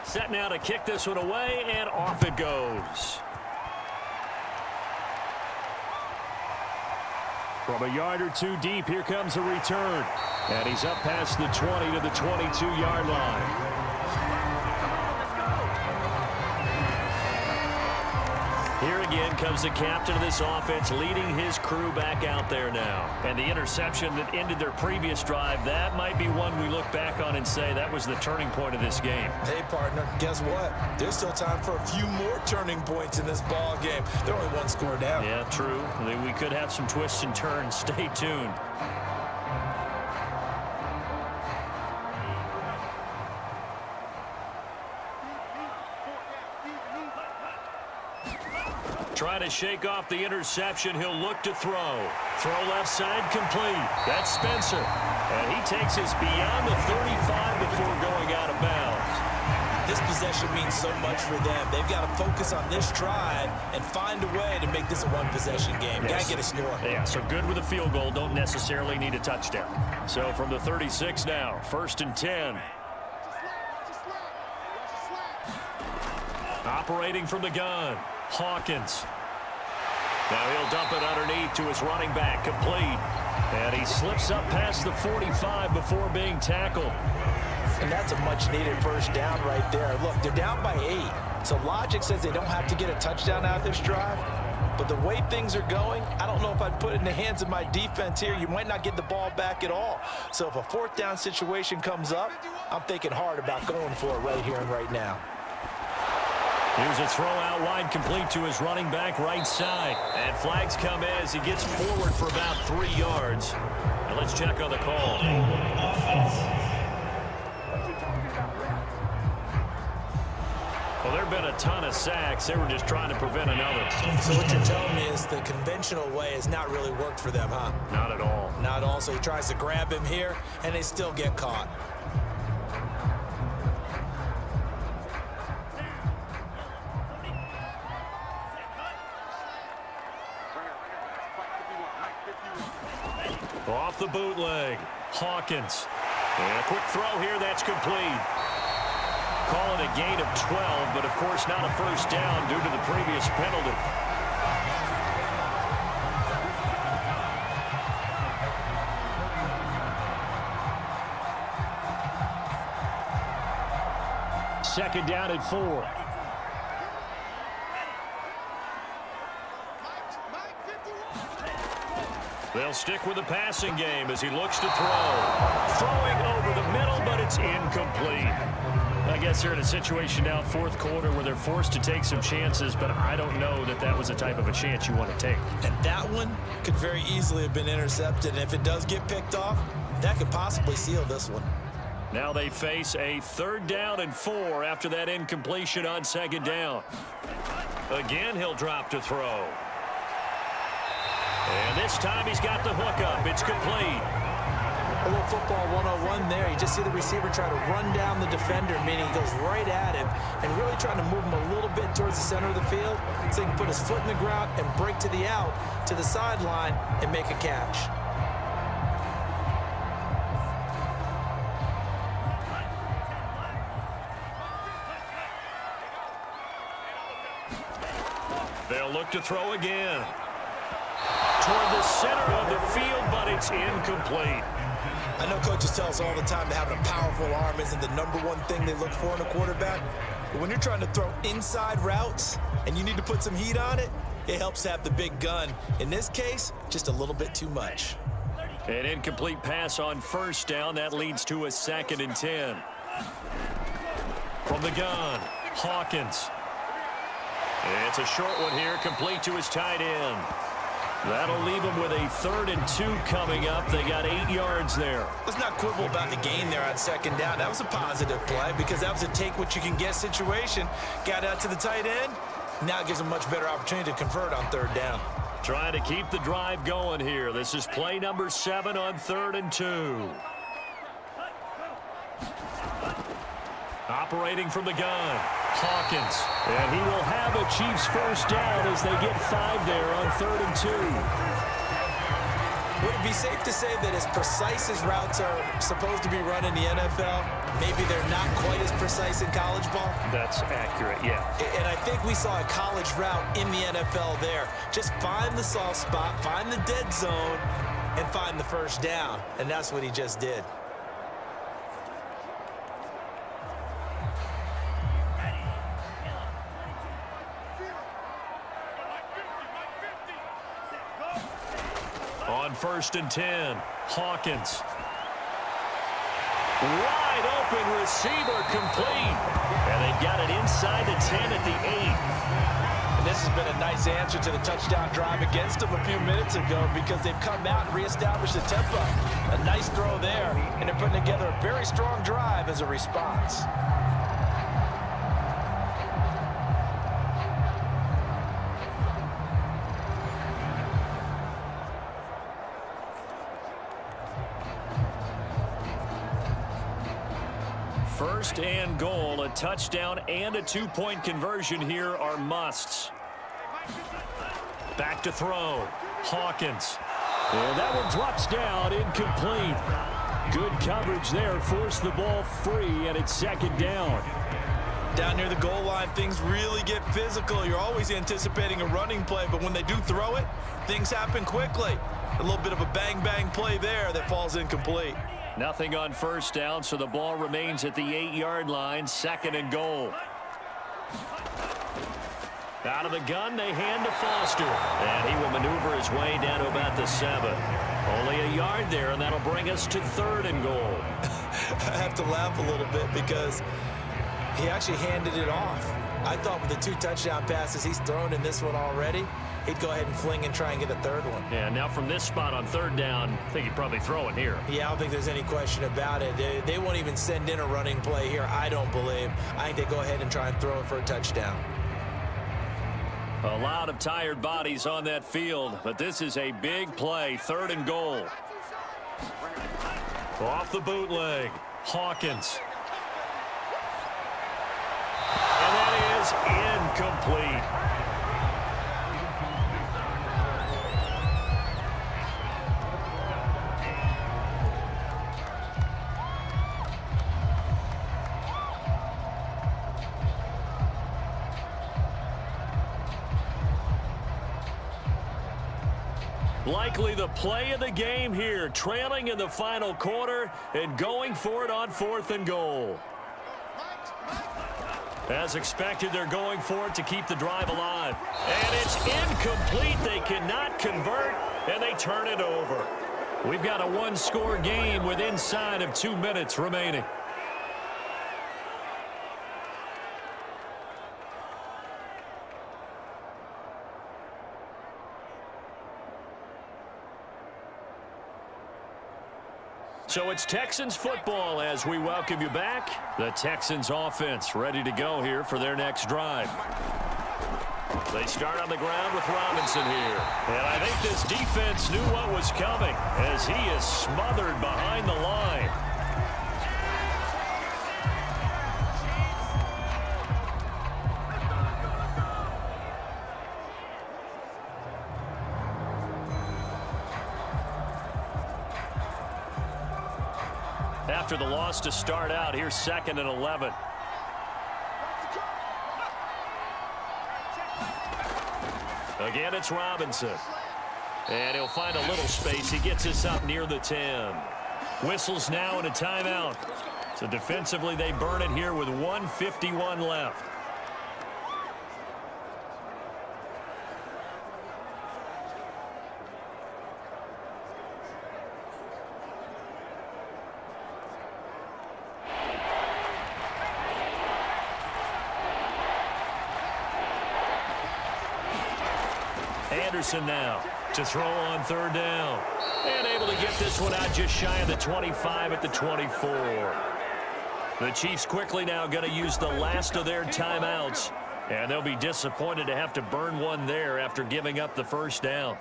Set now to kick this one away, and off it goes. From a yard or two deep, here comes a return. And he's up past the 20 to the 22-yard line. Here again comes the captain of this offense, leading his crew back out there now. And the interception that ended their previous drive, that might be one we look back on and say that was the turning point of this game.
Hey, partner, guess what? There's still time for a few more turning points in this ball game. They're only one score down.
Yeah, true. We could have some twists and turns. Stay tuned. Trying to shake off the interception. He'll look to throw. Throw left side complete. That's Spencer. And he takes us beyond the 35 before going out of bounds.
This possession means so much for them. They've got to focus on this drive and find a way to make this a one-possession game. Got to get a score.
Yeah, so good with a field goal. Don't necessarily need a touchdown. So from the 36 now, 1st and 10. Operating from the gun, Hawkins. Now he'll dump it underneath to his running back, complete. And he slips up past the 45 before being tackled.
And that's a much-needed first down right there. Look, they're down by 8. So logic says they don't have to get a touchdown out of this drive. But the way things are going, I don't know if I'd put it in the hands of my defense here. You might not get the ball back at all. So if a 4th down situation comes up, I'm thinking hard about going for it right here and right now.
Here's a throw out wide, complete to his running back right side. And flags come in as he gets forward for about 3 yards. And let's check on the call. Well, there have been a ton of sacks. They were just trying to prevent another.
So what you're telling me is the conventional way has not really worked for them, huh?
Not at all.
Not at all. So he tries to grab him here, and they still get caught.
Off the bootleg, Hawkins. And a quick throw here, that's complete. Call it a gain of 12, but of course not a first down due to the previous penalty. Second down at 4. They'll stick with the passing game as he looks to throw. Throwing over the middle, but it's incomplete. I guess they're in a situation now, 4th quarter, where they're forced to take some chances, but I don't know that that was the type of a chance you want to take.
And that one could very easily have been intercepted. And if it does get picked off, that could possibly seal this one.
Now they face a 3rd down and 4 after that incompletion on 2nd down. Again, he'll drop to throw. And this time he's got the hook up. It's complete.
A little football 101 there. You just see the receiver try to run down the defender, meaning he goes right at him and really trying to move him a little bit towards the center of the field so he can put his foot in the ground and break to the out, to the sideline, and make a catch.
They'll look to throw again. Toward the center of the field, but it's incomplete.
I know coaches tell us all the time that having a powerful arm isn't the number one thing they look for in a quarterback. But when you're trying to throw inside routes and you need to put some heat on it, it helps to have the big gun. In this case, just a little bit too much.
An incomplete pass on first down. That leads to a 2nd and 10. From the gun, Hawkins. It's a short one here, complete to his tight end. That'll leave him with a 3rd and 2 coming up. They got 8 yards there.
Let's not quibble about the gain there on 2nd down. That was a positive play because that was a take-what-you-can-get situation. Got out to the tight end. Now it gives them a much better opportunity to convert on 3rd down.
Trying to keep the drive going here. This is play number 7 on 3rd and 2. Operating from the gun, Hawkins. And he will have a Chiefs first down as they get 5 there on 3rd and 2.
Would it be safe to say that as precise as routes are supposed to be run in the NFL, maybe they're not quite as precise in college ball?
That's accurate, yeah.
And I think we saw a college route in the NFL there. Just find the soft spot, find the dead zone, and find the first down. And that's what he just did.
On 1st and 10, Hawkins. Wide open receiver, complete. And they've got it inside the 10 at the 8.
And this has been a nice answer to the touchdown drive against them a few minutes ago because they've come out and reestablished the tempo. A nice throw there, and they're putting together a very strong drive as a response.
First and goal, a touchdown and a 2-point conversion here are musts. Back to throw, Hawkins. And that one drops down, incomplete. Good coverage there, forced the ball free, and it's 2nd down.
Down near the goal line, things really get physical. You're always anticipating a running play, but when they do throw it, things happen quickly. A little bit of a bang-bang play there that falls incomplete.
Nothing on first down, so the ball remains at the 8-yard line, 2nd and goal. Out of the gun, they hand to Foster. And he will maneuver his way down to about the 7. Only a yard there, and that'll bring us to 3rd and goal.
I have to laugh a little bit because he actually handed it off. I thought with the 2 touchdown passes he's thrown in this one already, he'd go ahead and fling and try and get a 3rd one.
Yeah, now from this spot on 3rd down, I think he'd probably throw it here.
Yeah, I don't think there's any question about it. They won't even send in a running play here, I don't believe. I think they go ahead and try and throw it for a touchdown.
A lot of tired bodies on that field, but this is a big play, 3rd and goal. Off the bootleg, Hawkins. And that is incomplete. Likely the play of the game here, trailing in the final quarter and going for it on 4th and goal. As expected, they're going for it to keep the drive alive. And it's incomplete. They cannot convert, and they turn it over. We've got a 1-score game with inside of 2 minutes remaining. So it's Texans football as we welcome you back. The Texans offense ready to go here for their next drive. They start on the ground with Robinson here. And I think this defense knew what was coming as he is smothered behind the line. After the loss to start out, here's 2nd and 11. Again, it's Robinson. And he'll find a little space. He gets us up near the 10. Whistles now and a timeout. So defensively, they burn it here with 1:51 left. Anderson now to throw on third down. And able to get this one out just shy of the 25 at the 24. The Chiefs quickly now going to use the last of their timeouts. And they'll be disappointed to have to burn one there after giving up the first down.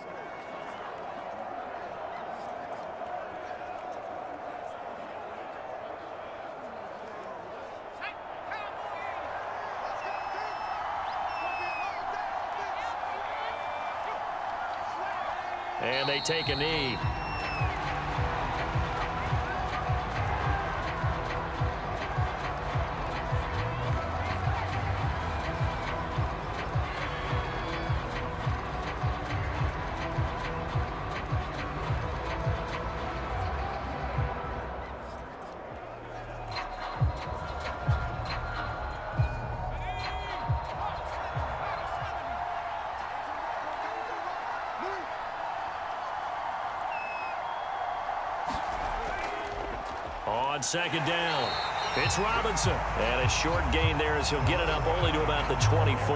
And they take a knee. On second down, it's Robinson. And a short gain there as he'll get it up only to about the 24.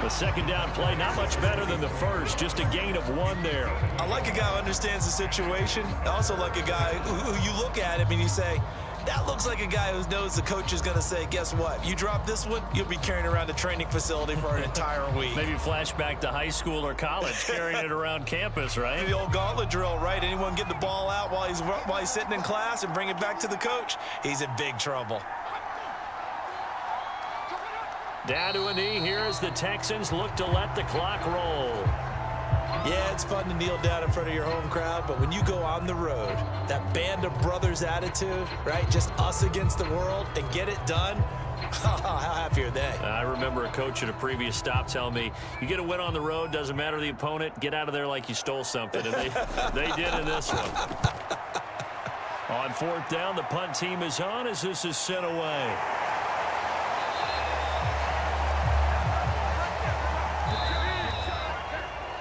The second down play, not much better than the first, just a gain of 1 there.
I like a guy who understands the situation. I also like a guy who you look at him and you say, that looks like a guy who knows the coach is going to say, guess what? You drop this one, you'll be carrying around a training facility for an entire week.
Maybe flashback to high school or college, carrying it around campus, right?
The old gauntlet drill, right? Anyone get the ball out while he's sitting in class and bring it back to the coach, he's in big trouble.
Down to a knee here as the Texans look to let the clock roll.
Yeah, it's fun to kneel down in front of your home crowd, but when you go on the road, that band of brothers attitude, right? Just us against the world and get it done. How happy are they?
I remember a coach at a previous stop telling me, you get a win on the road, doesn't matter the opponent, get out of there like you stole something. And they did in this one. On fourth down, the punt team is on as this is sent away.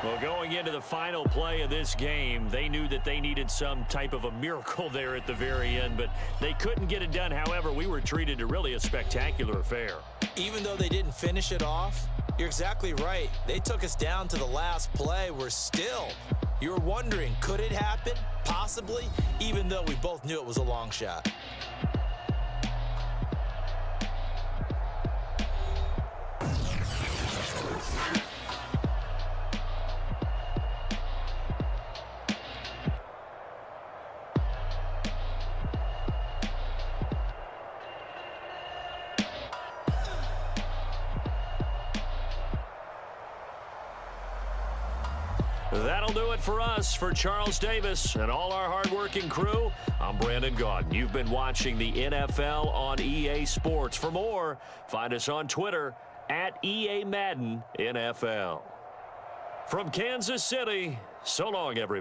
Well, going into the final play of this game, they knew that they needed some type of a miracle there at the very end, but they couldn't get it done. However, we were treated to really a spectacular affair.
Even though they didn't finish it off, you're exactly right. They took us down to the last play. We're still, you're wondering, could it happen? Possibly, even though we both knew it was a long shot.
That'll do it for us. For Charles Davis and all our hardworking crew, I'm Brandon Gaudin. You've been watching the NFL on EA Sports. For more, find us on Twitter at EA Madden NFL. From Kansas City, so long, everybody.